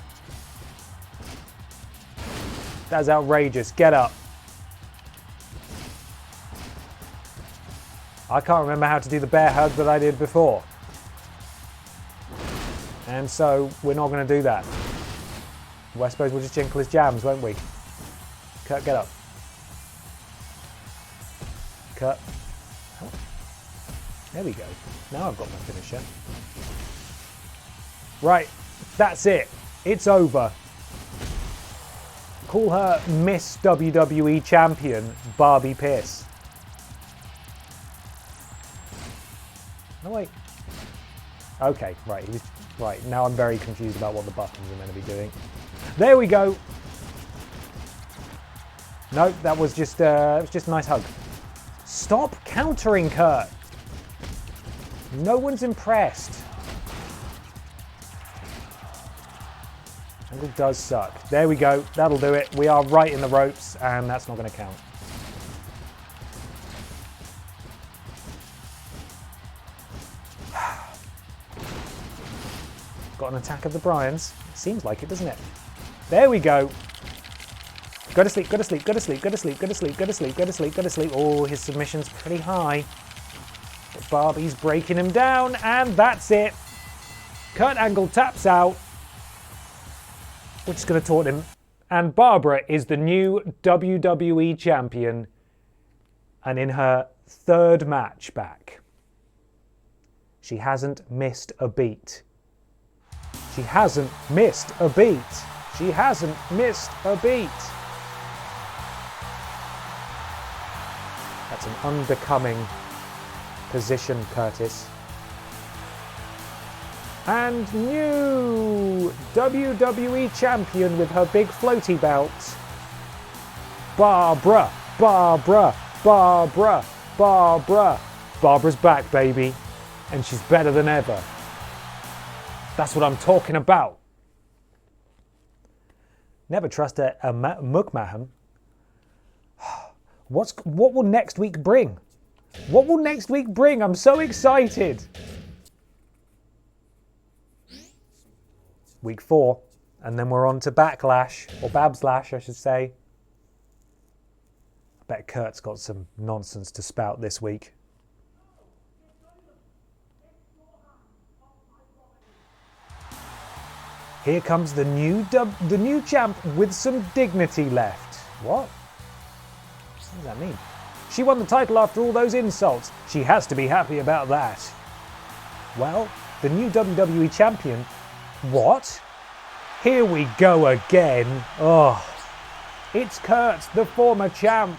That's outrageous. Get up. I can't remember how to do the bear hug that I did before. And so we're not going to do that. Well, I suppose we'll just jinkle his jams, won't we? Kurt, get up. Kurt. Oh. There we go. Now I've got my finisher. Right, that's it. It's over. Call her Miss WWE Champion, Barbie Pierce. No, wait. Okay, right. He was right. Now I'm very confused about what the buttons are meant to be doing. There we go. No, that was just a nice hug. Stop countering, Kurt. No one's impressed. Angle does suck. There we go. That'll do it. We are right in the ropes, and that's not going to count. Got an attack of the Bryans. Seems like it, doesn't it? There we go. Go to sleep, go to sleep, go to sleep, go to sleep, go to sleep, go to sleep, go to sleep, go to sleep. Oh, his submission's pretty high. But Barbie's breaking him down, and that's it. Kurt Angle taps out. We're just going to taunt him. And Barbara is the new WWE Champion. And in her third match back, she hasn't missed a beat. She hasn't missed a beat. She hasn't missed a beat. That's an unbecoming position, Curtis. And new WWE Champion with her big floaty belt, Barbara, Barbara, Barbara, Barbara. Barbara's back, baby. and she's better than ever. That's what I'm talking about. Never trust a mukbang. What will next week bring? What will next week bring? I'm so excited. Week 4, and then we're on to Backlash, or Babslash, I should say. I bet Kurt's got some nonsense to spout this week. Here comes the new champ with some dignity left. What? What does that mean? She won the title after all those insults. She has to be happy about that. Well, the new WWE champion. What? Here we go again. Oh, it's Kurt, the former champ.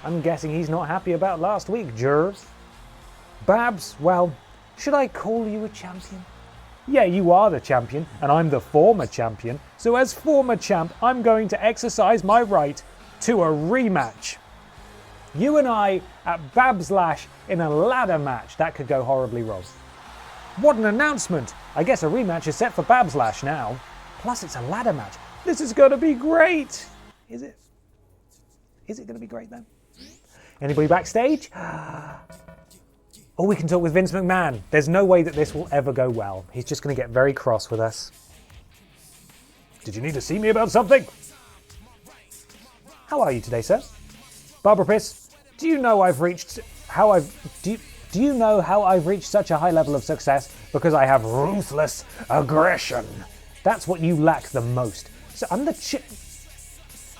I'm guessing he's not happy about last week, Jers. Babs, well, should I call you a champion? Yeah, you are the champion, and I'm the former champion. So as former champ, I'm going to exercise my right to a rematch. You and I at Babslash in a ladder match. That could go horribly wrong. What an announcement! I guess a rematch is set for Babslash now. Plus it's a ladder match. This is going to be great! Is it? Is it going to be great then? Anybody backstage? Oh, we can talk with Vince McMahon. There's no way that this will ever go well. He's just going to get very cross with us. Did you need to see me about something? How are you today, sir? Barbara Piss, do you know how I've reached such a high level of success? Because I have ruthless aggression. That's what you lack the most. So I'm the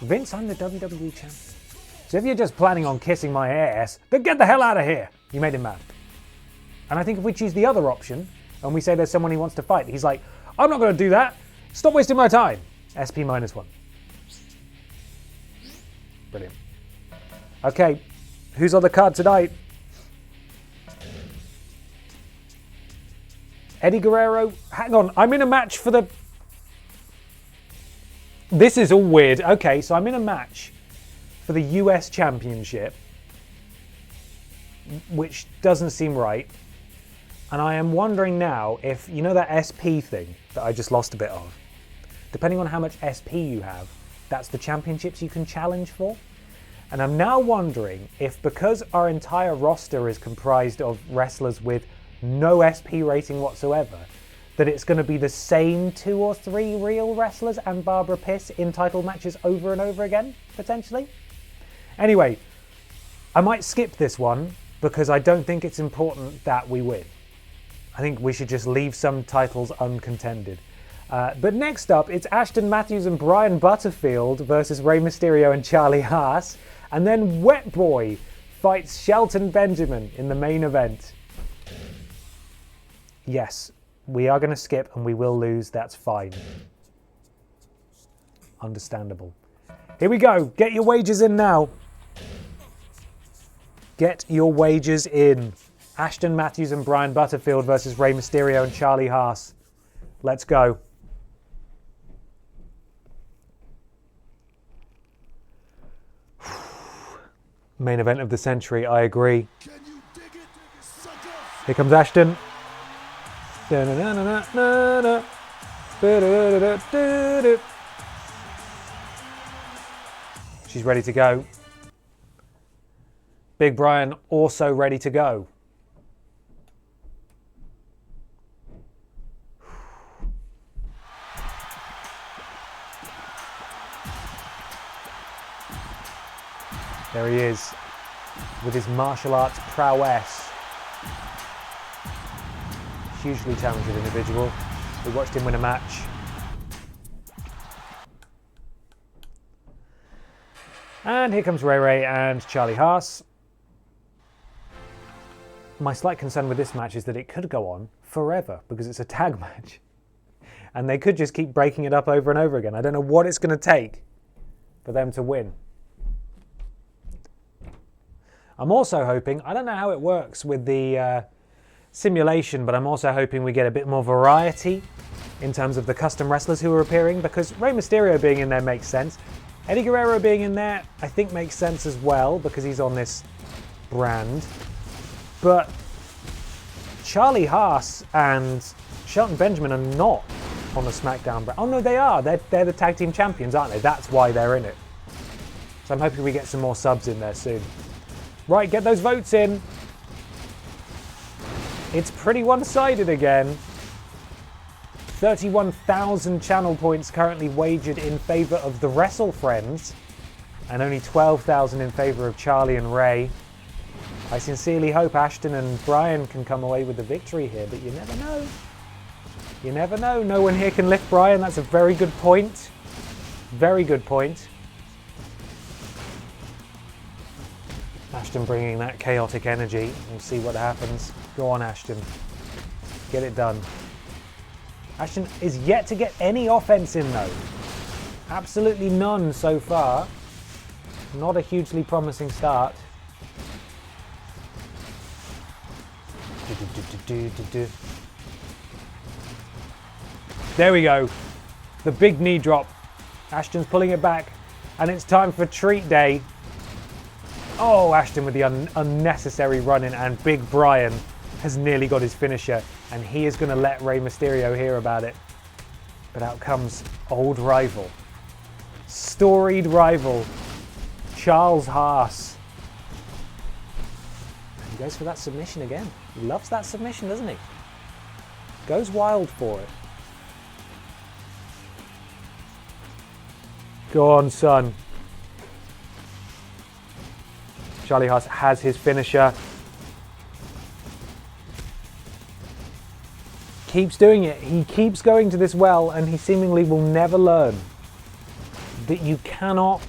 Vince, I'm the WWE champion. So if you're just planning on kissing my ass, then get the hell out of here. You made him mad. And I think if we choose the other option, and we say there's someone he wants to fight, he's like, I'm not going to do that. Stop wasting my time. SP -1. Brilliant. Okay, who's on the card tonight? Eddie Guerrero. Hang on, I'm in a match for the... This is all weird. Okay, so I'm in a match for the US Championship, which doesn't seem right. And I am wondering now if, you know that SP thing that I just lost a bit of? Depending on how much SP you have, that's the championships you can challenge for. And I'm now wondering if, because our entire roster is comprised of wrestlers with no SP rating whatsoever, that it's going to be the same 2 or 3 real wrestlers and Barbara Piss in title matches over and over again, potentially. Anyway, I might skip this one because I don't think it's important that we win. I think we should just leave some titles uncontended. But next up, it's Ashton Matthews and Brian Butterfield versus Rey Mysterio and Charlie Haas. And then Wet Boy fights Shelton Benjamin in the main event. Yes, we are going to skip and we will lose. That's fine. Understandable. Here we go. Get your wagers in now. Get your wagers in. Ashton Matthews and Brian Butterfield versus Rey Mysterio and Charlie Haas. Let's go. Main event of the century, I agree. Here comes Ashton. She's ready to go. Big Brian also ready to go. There he is, with his martial arts prowess. Hugely talented individual. We watched him win a match. And here comes Ray and Charlie Haas. My slight concern with this match is that it could go on forever because it's a tag match. And they could just keep breaking it up over and over again. I don't know what it's going to take for them to win. I'm also hoping, I don't know how it works with the simulation, but I'm also hoping we get a bit more variety in terms of the custom wrestlers who are appearing, because Rey Mysterio being in there makes sense. Eddie Guerrero being in there, I think makes sense as well, because he's on this brand. But Charlie Haas and Shelton Benjamin are not on the Smackdown brand. Oh no, they are. They're the tag team champions, aren't they? That's why they're in it. So I'm hoping we get some more subs in there soon. Right, get those votes in. It's pretty one-sided again. 31,000 channel points currently wagered in favour of the Wrestle Friends, and only 12,000 in favour of Charlie and Ray. I sincerely hope Ashton and Brian can come away with the victory here, but you never know. You never know. No one here can lift Brian. That's a very good point. Very good point. Ashton bringing that chaotic energy. We'll see what happens. Go on, Ashton. Get it done. Ashton is yet to get any offense in, though. Absolutely none so far. Not a hugely promising start. There we go. The big knee drop. Ashton's pulling it back, and it's time for treat day. Oh, Ashton with the unnecessary run-in, and Big Brian has nearly got his finisher, and he is going to let Rey Mysterio hear about it. But out comes old rival, storied rival, Charles Haas. He goes for that submission again. He loves that submission, doesn't he? Goes wild for it. Go on, son. Charlie Haas has his finisher. Keeps doing it. He keeps going to this well, and he seemingly will never learn that you cannot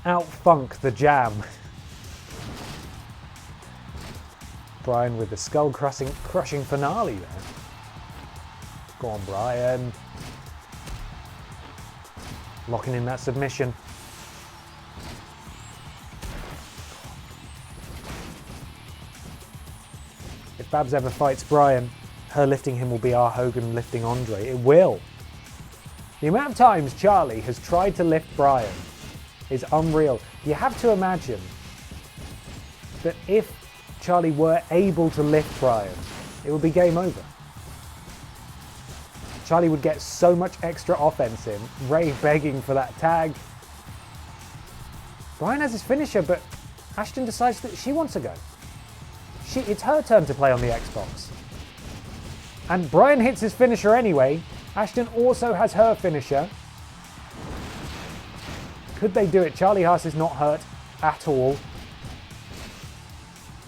outfunk the jam. Brian with the skull crushing finale there. Go on, Brian. Locking in that submission. If Babs ever fights Brian, her lifting him will be our Hogan lifting Andre. It will. The amount of times Charlie has tried to lift Brian is unreal. You have to imagine that if Charlie were able to lift Brian, it would be game over. Charlie would get so much extra offense in. Ray begging for that tag. Brian has his finisher, but Ashton decides that she wants to go. It's her turn to play on the Xbox. And Brian hits his finisher anyway. Ashton also has her finisher. Could they do it? Charlie Haas is not hurt at all.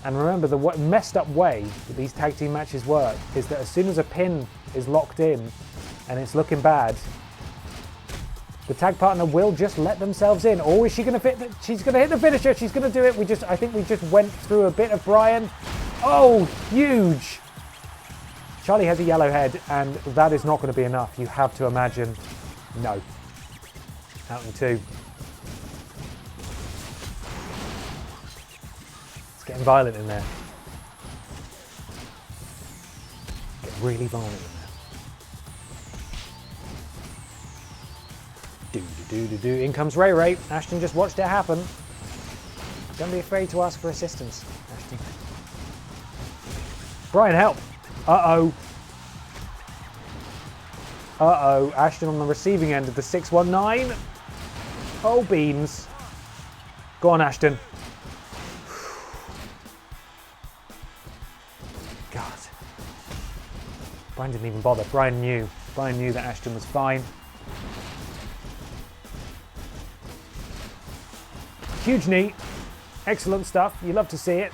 And remember, the messed up way that these tag team matches work is that as soon as a pin is locked in and it's looking bad, the tag partner will just let themselves in. Or is she going to fit? She's going to hit the finisher. She's going to do it. I think we just went through a bit of Brian. Oh, huge! Charlie has a yellow head, and that is not going to be enough. You have to imagine. No. Out in two. It's getting violent in there. Getting really violent in there. Do. In comes Ray. Ashton just watched it happen. Don't be afraid to ask for assistance, Ashton. Brian, help! Uh-oh. Ashton on the receiving end of the 619. Oh, beans. Go on, Ashton. God. Brian didn't even bother. Brian knew that Ashton was fine. Huge knee. Excellent stuff. You love to see it.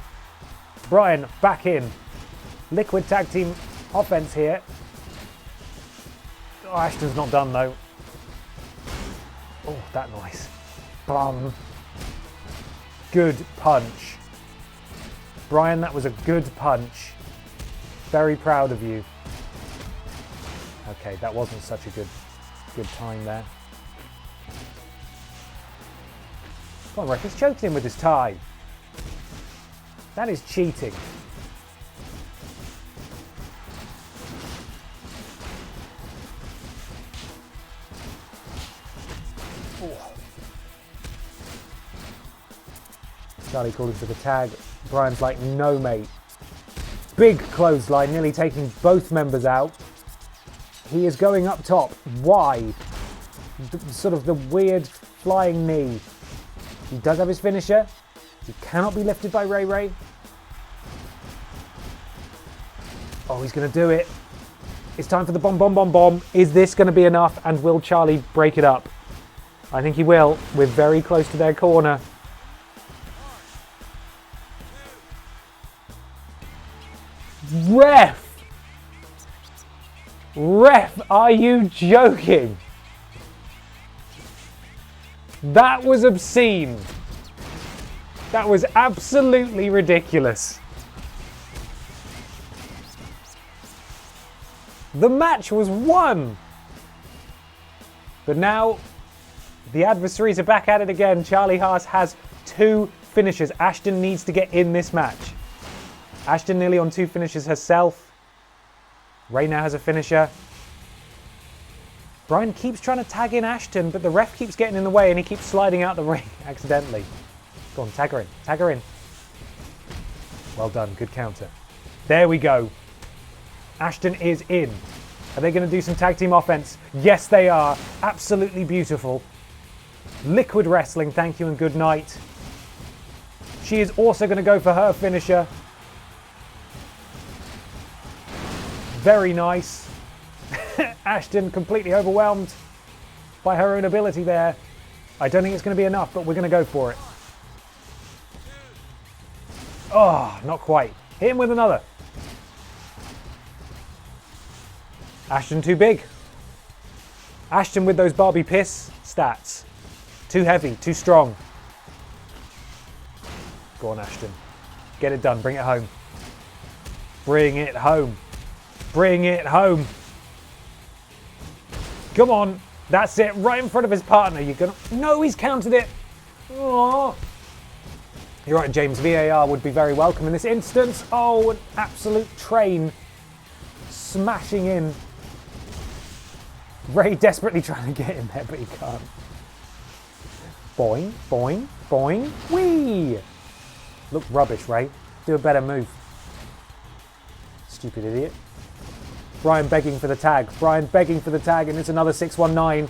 Brian back in. Liquid tag team offense here. Oh, Ashton's not done though. Oh, that noise. Bum. Good punch. Brian, that was a good punch. Very proud of you. Okay, that wasn't such a good time there. Come on, Rick, he's choking him with his tie. That is cheating. Charlie calling for the tag. Brian's like, no, mate. Big clothesline, nearly taking both members out. He is going up top. Why? Sort of the weird flying knee. He does have his finisher. He cannot be lifted by Ray Ray. Oh, he's going to do it. It's time for the bomb, bomb, bomb, bomb. Is this going to be enough? And will Charlie break it up? I think he will. We're very close to their corner. Ref! Ref, are you joking? That was obscene. That was absolutely ridiculous. The match was won. But now the adversaries are back at it again. Charlie Haas has 2 finishes. Ashton needs to get in this match. Ashton nearly on 2 finishes herself. Ray now has a finisher. Brian keeps trying to tag in Ashton, but the ref keeps getting in the way and he keeps sliding out the ring accidentally. Go on, tag her in. Tag her in. Well done. Good counter. There we go. Ashton is in. Are they going to do some tag team offense? Yes, they are. Absolutely beautiful. Liquid Wrestling, thank you and good night. She is also going to go for her finisher. Very nice. Ashton completely overwhelmed by her own ability there. I don't think it's going to be enough, but we're going to go for it. Oh, not quite. Hit him with another. Ashton too big. Ashton with those Barbie piss stats. Too heavy, too strong. Go on, Ashton. Get it done, bring it home. Bring it home. Bring it home. Come on. That's it, right in front of his partner. You're gonna... No, he's countered it. Oh. You're right, James. VAR would be very welcome in this instance. Oh, an absolute train smashing in. Ray desperately trying to get in there, but he can't. Boing, boing, boing, whee! Look rubbish, Ray. Do a better move. Stupid idiot. Brian begging for the tag. Brian begging for the tag, and it's another 619.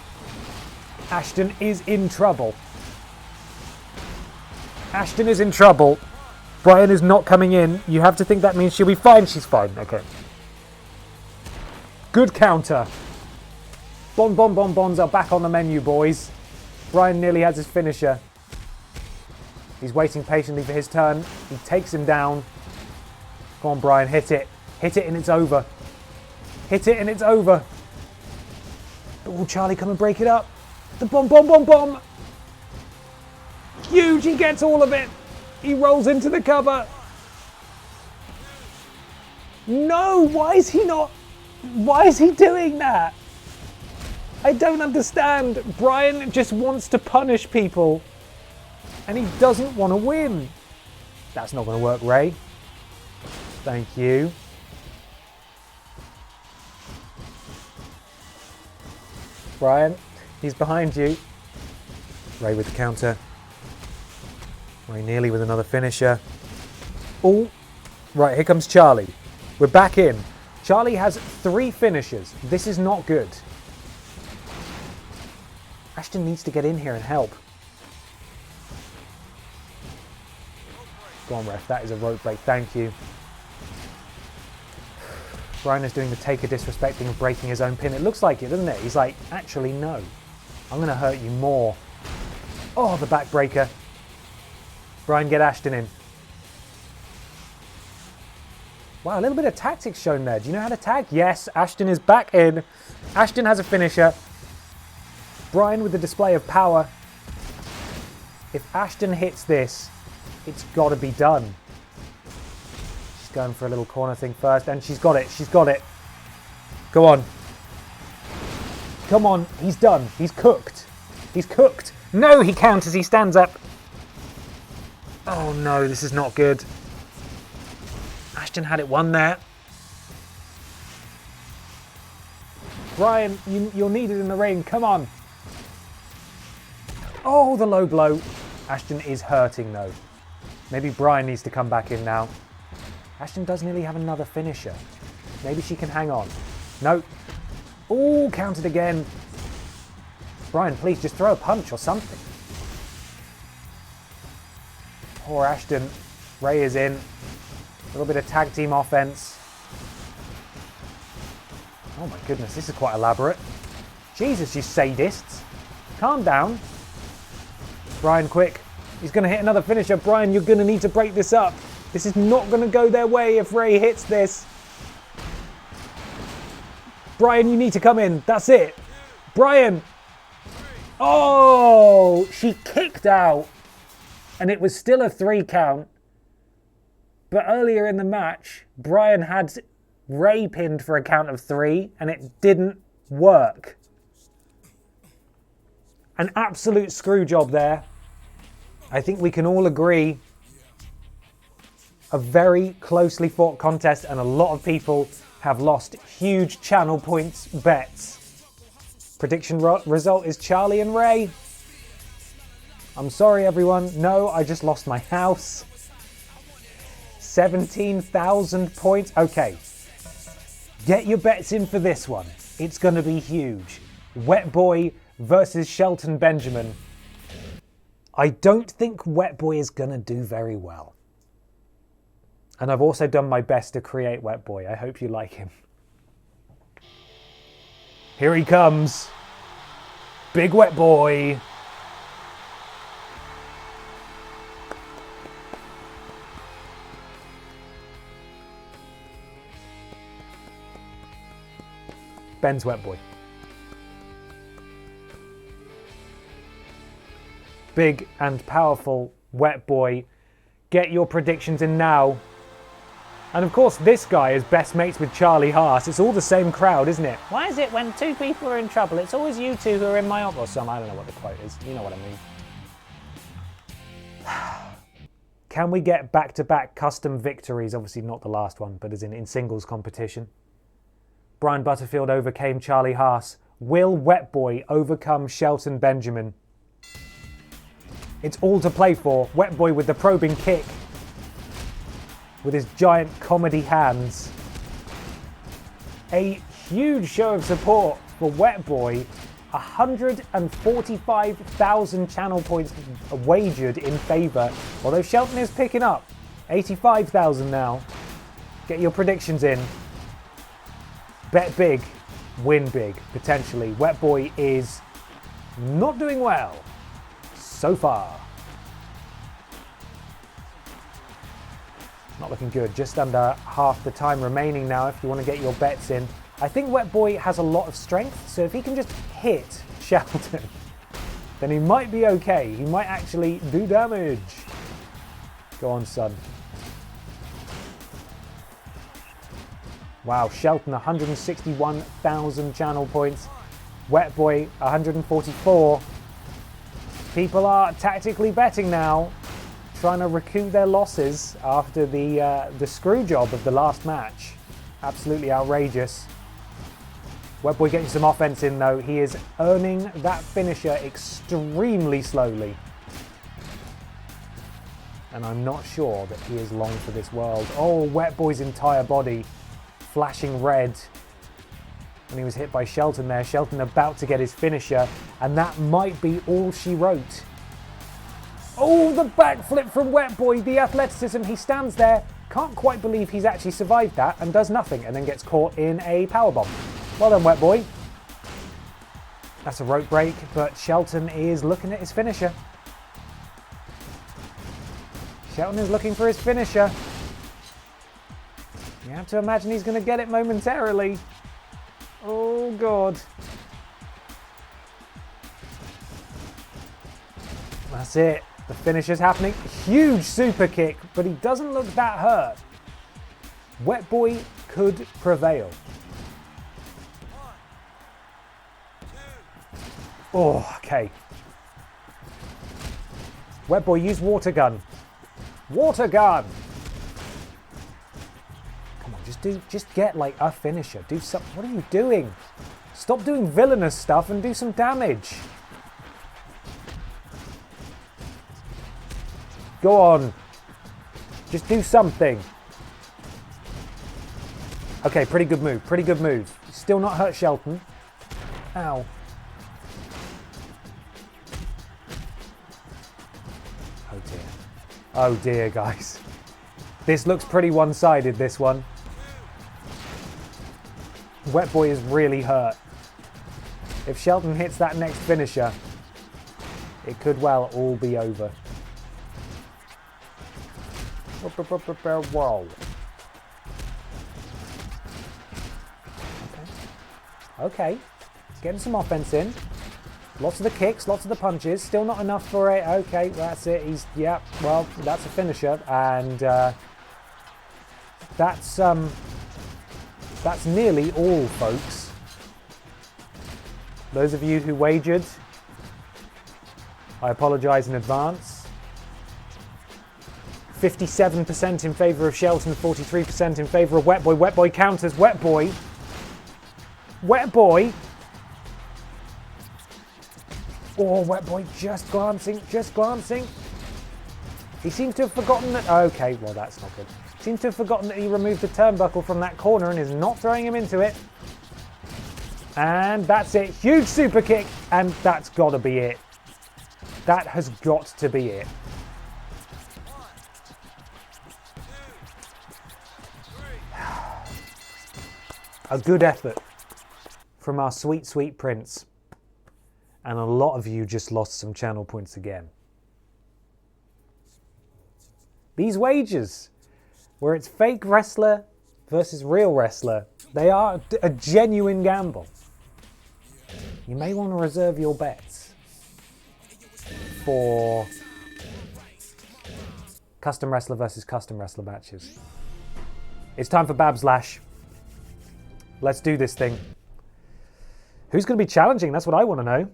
Ashton is in trouble. Ashton is in trouble. Brian is not coming in. You have to think that means she'll be fine. She's fine. Okay. Good counter. Bon, bon, bon, bons are back on the menu, boys. Brian nearly has his finisher. He's waiting patiently for his turn. He takes him down. Come on, Brian, hit it. Hit it and it's over. Hit it and it's over. But will Charlie come and break it up? The bomb, bomb, bomb, bomb. Huge, he gets all of it. He rolls into the cover. No, why is he not? Why is he doing that? I don't understand. Brian just wants to punish people and he doesn't want to win. That's not going to work, Ray. Thank you. Brian, he's behind you. Ray with the counter. Ray nearly with another finisher. Oh, right, here comes Charlie. We're back in. Charlie has 3 finishers. This is not good. Ashton needs to get in here and help. Go on, ref. That is a rope break. Thank you. Brian is doing the taker disrespecting and breaking his own pin. It looks like it, doesn't it? He's like, actually, no. I'm going to hurt you more. Oh, the backbreaker. Brian, get Ashton in. Wow, a little bit of tactics shown there. Do you know how to tag? Yes, Ashton is back in. Ashton has a finisher. Brian with the display of power. If Ashton hits this, it's got to be done. She's going for a little corner thing first, and she's got it. She's got it. Go on. Come on. He's done. He's cooked. He's cooked. No, he counters. He stands up. Oh, no, this is not good. Ashton had it won there. Brian, you're needed in the ring. Come on. Oh, the low blow. Ashton is hurting, though. Maybe Brian needs to come back in now. Ashton does nearly have another finisher. Maybe she can hang on. No. Ooh, counted again. Brian, please just throw a punch or something. Poor Ashton. Ray is in. A little bit of tag team offense. Oh my goodness, this is quite elaborate. Jesus, you sadists. Calm down. Brian, quick. He's going to hit another finisher. Brian, you're going to need to break this up. This is not going to go their way if Ray hits this. Brian, you need to come in. That's it. Brian. Oh, she kicked out. And it was still a 3 count. But earlier in the match, Brian had Ray pinned for a count of 3 and it didn't work. An absolute screw job there. I think we can all agree a very closely fought contest and a lot of people have lost huge channel points bets. Prediction result is Charlie and Ray. I'm sorry everyone. No, I just lost my house. 17,000 points. Okay. Get your bets in for this one. It's going to be huge. Wet Boy versus Shelton Benjamin. I don't think Wet Boy is going to do very well. And I've also done my best to create Wet Boy. I hope you like him. Here he comes. Big Wet Boy. Ben's Wet Boy. Big and powerful Wet Boy. Get your predictions in now. And of course this guy is best mates with Charlie Haas. It's all the same crowd, isn't it? Why is it when 2 people are in trouble, it's always you 2 who are in my or some? I don't know what the quote is. You know what I mean. Can we get back-to-back custom victories? Obviously not the last one, but as in singles competition. Brian Butterfield overcame Charlie Haas. Will Wet Boy overcome Shelton Benjamin? It's all to play for. Wet Boy with the probing kick. With his giant comedy hands. A huge show of support for Wet Boy. 145,000 channel points wagered in favour. Although Shelton is picking up. 85,000 now. Get your predictions in. Bet big, win big, potentially. Wet Boy is not doing well so far. Not looking good. Just under half the time remaining now if you want to get your bets in. I think Wet Boy has a lot of strength, so if he can just hit Shelton, then he might be okay. He might actually do damage. Go on, son. Wow, Shelton 161,000 channel points. Wet Boy 144. People are tactically betting now, trying to recoup their losses after the screw job of the last match. Absolutely outrageous. Wet Boy getting some offense in though. He is earning that finisher extremely slowly. And I'm not sure that he is long for this world. Oh, Wet Boy's entire body flashing red when he was hit by Shelton there. Shelton about to get his finisher, and that might be all she wrote. Oh, the backflip from Wet Boy, the athleticism. He stands there, can't quite believe he's actually survived that, and does nothing, and then gets caught in a powerbomb. Well done, Wet Boy. That's a rope break, but Shelton is looking at his finisher. Shelton is looking for his finisher. You have to imagine he's going to get it momentarily. Oh, God. That's it. The finisher's happening. Huge super kick, but he doesn't look that hurt. Wet Boy could prevail. Oh, okay. Wet Boy, use water gun. Water gun! Come on, just get like a finisher. Do something. What are you doing? Stop doing villainous stuff and do some damage. Go on. Just do something. Okay, pretty good move. Pretty good move. Still not hurt Shelton. Ow. Oh dear. Oh dear, guys. This looks pretty one-sided, this one. Wet Boy is really hurt. If Shelton hits that next finisher, it could well all be over. Whoa. Okay. Getting some offense in. Lots of the kicks, lots of the punches. Still not enough for it. Okay, that's it. Yeah, well, that's a finisher. And that's nearly all, folks. Those of you who wagered, I apologise in advance. 57% in favour of Shelton, 43% in favour of Wet Boy. Wet Boy counters. Wet Boy. Wet Boy. Oh, Wet Boy just glancing, just glancing. He seems to have forgotten that... Okay, well, that's not good. Seems to have forgotten that he removed the turnbuckle from that corner and is not throwing him into it. And that's it. Huge super kick. And that's got to be it. That has got to be it. A good effort from our sweet, sweet prince. And a lot of you just lost some channel points again. These wagers, where it's fake wrestler versus real wrestler, they are a genuine gamble. You may want to reserve your bets for custom wrestler versus custom wrestler matches. It's time for Babs Lash. Let's do this thing. Who's going to be challenging? That's what I want to know.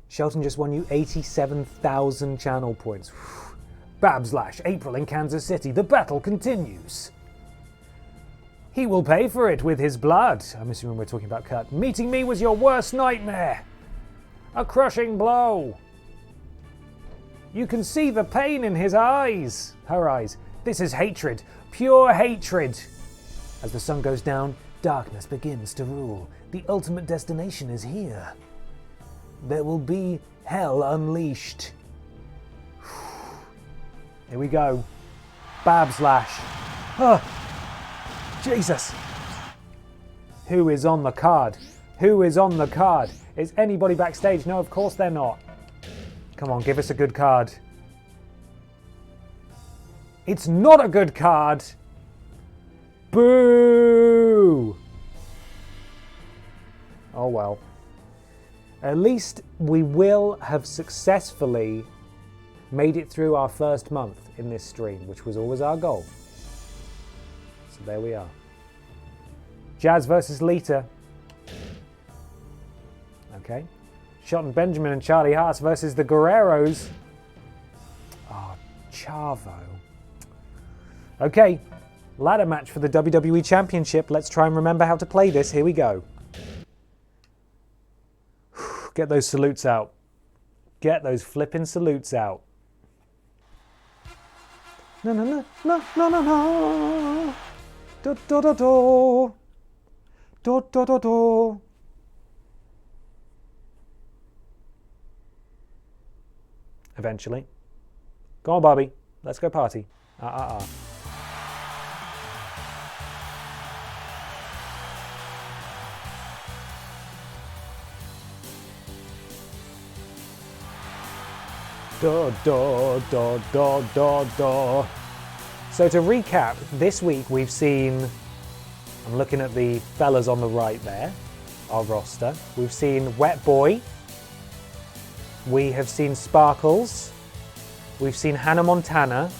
Shelton just won you 87,000 channel points. Babs Lash, April in Kansas City. The battle continues. He will pay for it with his blood. I'm assuming we're talking about Kurt. Meeting me was your worst nightmare. A crushing blow. You can see the pain in his eyes. Her eyes. This is hatred. Pure hatred. As the sun goes down, darkness begins to rule. The ultimate destination is here. There will be hell unleashed. Here we go. Babs Lash. Oh, Jesus. Who is on the card? Who is on the card? Is anybody backstage? No, of course they're not. Come on, give us a good card. It's not a good card. Boo! Oh well. At least we will have successfully made it through our first month in this stream, which was always our goal. So there we are. Jazz versus Lita. Okay. Shelton Benjamin and Charlie Haas versus the Guerreros. Oh, Chavo. Okay. Ladder match for the WWE Championship. Let's try and remember how to play this. Here we go. Get those salutes out. Get those flipping salutes out. No, no, no, no, no, no, no. Do, do, do, do. Do, do, do, do. Eventually. Go on, Barbie. Let's go party. Do, do, do, do, do, do. So to recap, this week we've seen, I'm looking at the fellas on the right there, our roster. We've seen Wet Boy. We have seen Sparkles. We've seen Hannah Montana.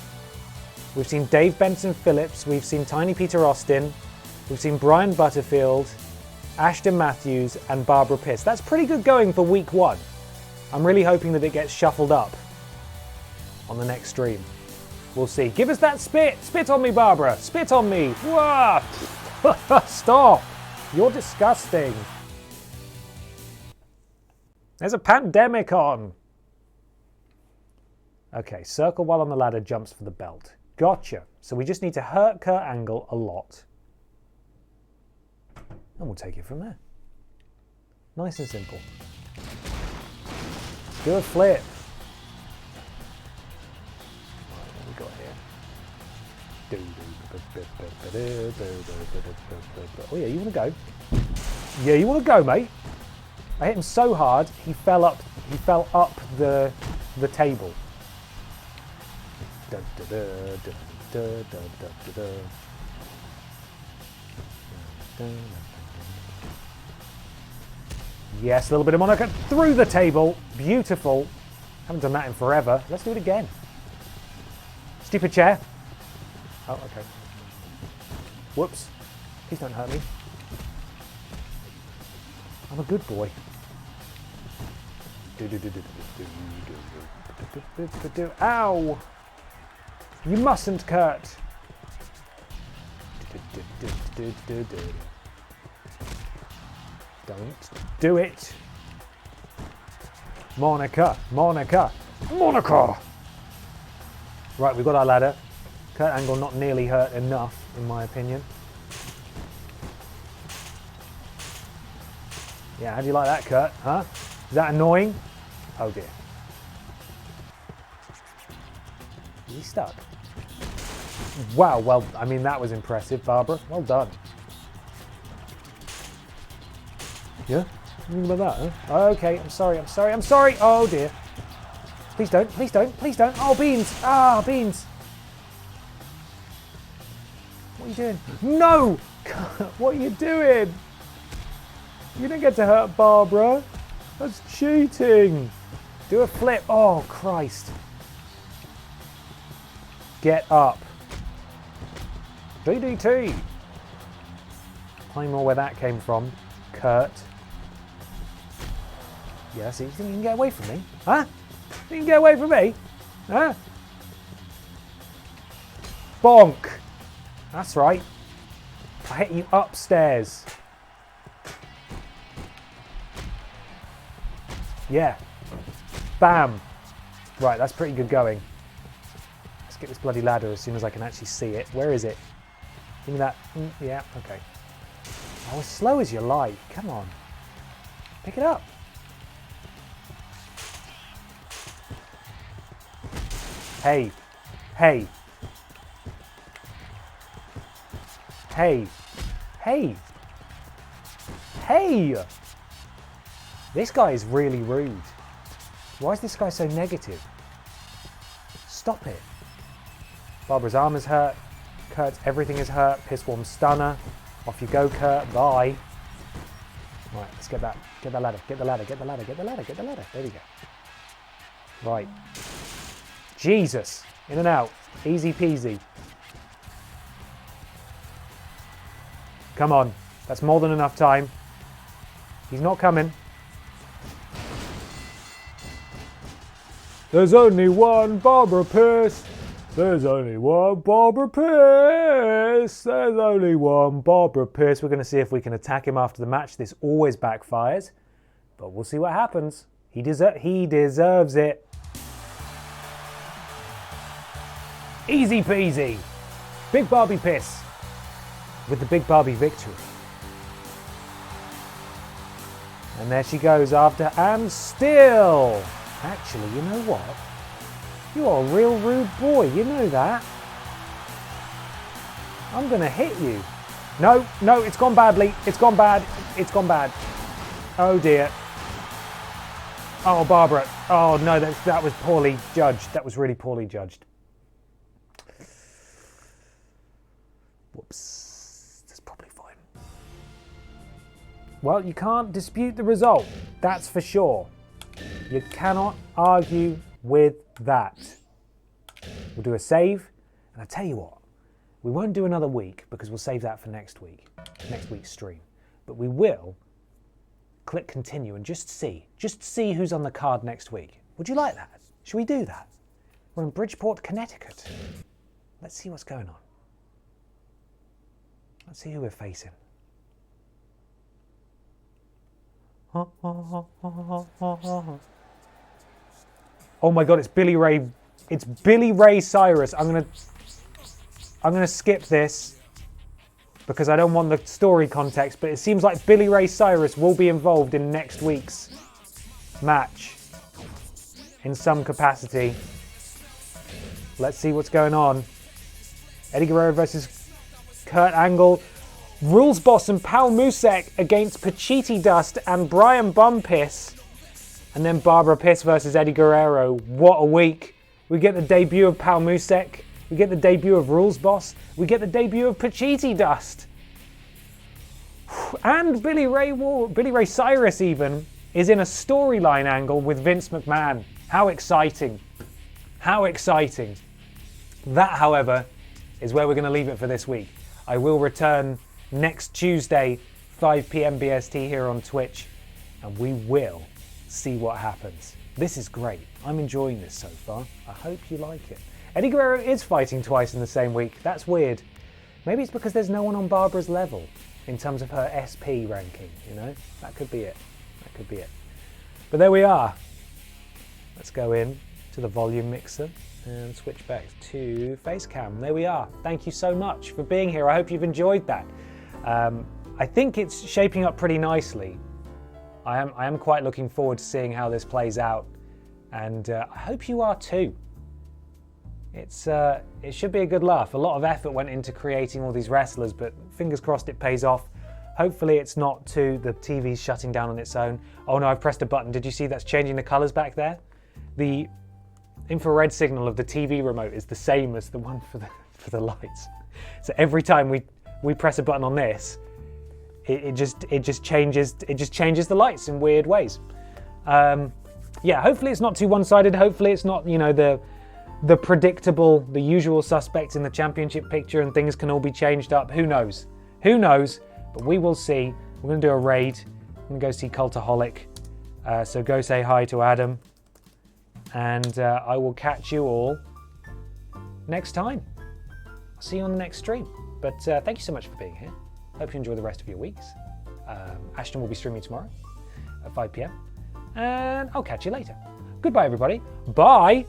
We've seen Dave Benson Phillips. We've seen Tiny Peter Austin. We've seen Brian Butterfield, Ashton Matthews, and Barbara Piss. That's pretty good going for week one. I'm really hoping that it gets shuffled up on the next stream. We'll see. Give us that spit. Spit on me, Barbara. Spit on me. Whoa. Stop. You're disgusting. There's a pandemic on. Okay, circle while on the ladder, jumps for the belt. Gotcha. So we just need to hurt Kurt Angle a lot. And we'll take it from there. Nice and simple. Do a flip. Right, what we got here? Oh yeah, you want to go? Yeah, you want to go, mate? I hit him so hard, he fell up the table. Yes, a little bit of Monaco through the table. Beautiful. Haven't done that in forever. Let's do it again. Stupid chair. Oh, okay. Whoops. Please don't hurt me. I'm a good boy. Ow! You mustn't, Kurt. Don't do it. Monica. Right, we've got our ladder. Kurt Angle not nearly hurt enough, in my opinion. Yeah, how do you like that, Kurt? Huh? Is that annoying? Oh dear. Is he stuck? Wow, well, I mean, that was impressive, Barbara. Well done. Yeah? What do you think about that, huh? Okay, I'm sorry. Oh dear. Please don't. Oh, beans. Ah, beans. What are you doing? No! What are you doing? You didn't get to hurt Barbara. That's cheating. Do a flip. Oh, Christ. Get up. DDT. Find more where that came from. Kurt. Yeah, see, you think you can get away from me? Huh? You can get away from me? Huh? Bonk. That's right. I hit you upstairs. Yeah. Bam. Right, that's pretty good going. Let's get this bloody ladder as soon as I can actually see it. Where is it? Give me that. Yeah, okay. Oh, as slow as you like. Come on. Pick it up. Hey. Hey. Hey. Hey. Hey. This guy is really rude. Why is this guy so negative? Stop it. Barbara's arm is hurt. Kurt's everything is hurt. Pissworm stunner. Off you go, Kurt. Bye. Right, let's get that. Get the ladder. Get the ladder. Get the ladder. Get the ladder. Get the ladder. There we go. Right. Jesus. In and out. Easy peasy. Come on. That's more than enough time. He's not coming. There's only one Barbara Pierce. There's only one Barbara Pierce. There's only one Barbara Pierce. We're going to see if we can attack him after the match. This always backfires, but we'll see what happens. He deserves it. Easy peasy. Big Barbie Piss with the Big Barbie victory. And there she goes after, and still. Actually, you know what? You are a real rude boy, you know that. I'm gonna hit you. No, it's gone badly. It's gone bad. Oh dear. Oh, Barbara. Oh no, that was poorly judged. That was really poorly judged. Whoops. That's probably fine. Well, you can't dispute the result. That's for sure. You cannot argue with that. We'll do a save, and I tell you what, we won't do another week because we'll save that for next week's stream. But we will click continue and just see who's on the card next week. Would you like that? Should we do that? We're in Bridgeport, Connecticut. Let's see what's going on. Let's see who we're facing. Oh my God, it's Billy Ray It's Billy Ray Cyrus. I'm gonna skip this because I don't want the story context, but it seems like Billy Ray Cyrus will be involved in next week's match in some capacity. Let's see what's going on. Eddie Guerrero versus Kurt Angle. Rules Boss and Pal Musek against Pachiti Dust and Brian Bumpiss. And then Barbara Piss versus Eddie Guerrero. What a week. We get the debut of Pal Musek. We get the debut of Rules Boss. We get the debut of Pachiti Dust. And Billy Ray Cyrus even is in a storyline angle with Vince McMahon. How exciting. How exciting. That, however, is where we're going to leave it for this week. I will return next Tuesday, 5 p.m. BST here on Twitch, and we will see what happens. This is great. I'm enjoying this so far. I hope you like it. Eddie Guerrero is fighting twice in the same week. That's weird. Maybe it's because there's no one on Barbara's level in terms of her SP ranking, you know? That could be it. That could be it. But there we are. Let's go in to the volume mixer and switch back to Facecam. There we are. Thank you so much for being here. I hope you've enjoyed that. I think it's shaping up pretty nicely. I am quite looking forward to seeing how this plays out, and I hope you are too. It should be a good laugh. A lot of effort went into creating all these wrestlers, but fingers crossed it pays off. Hopefully it's not the TV's shutting down on its own. Oh no, I've pressed a button. Did you see that's changing the colors back there? The infrared signal of the TV remote is the same as the one for the lights. So every time we press a button on this, it just changes the lights in weird ways. Yeah, hopefully it's not too one-sided. Hopefully it's not, you know, the predictable, the usual suspects in the championship picture, and things can all be changed up. Who knows? Who knows? But we will see. We're going to do a raid. I'm going to go see Cultaholic. So go say hi to Adam. And I will catch you all next time. I'll see you on the next stream. But thank you so much for being here. Hope you enjoy the rest of your weeks. Ashton will be streaming tomorrow at 5 p.m. And I'll catch you later. Goodbye, everybody. Bye.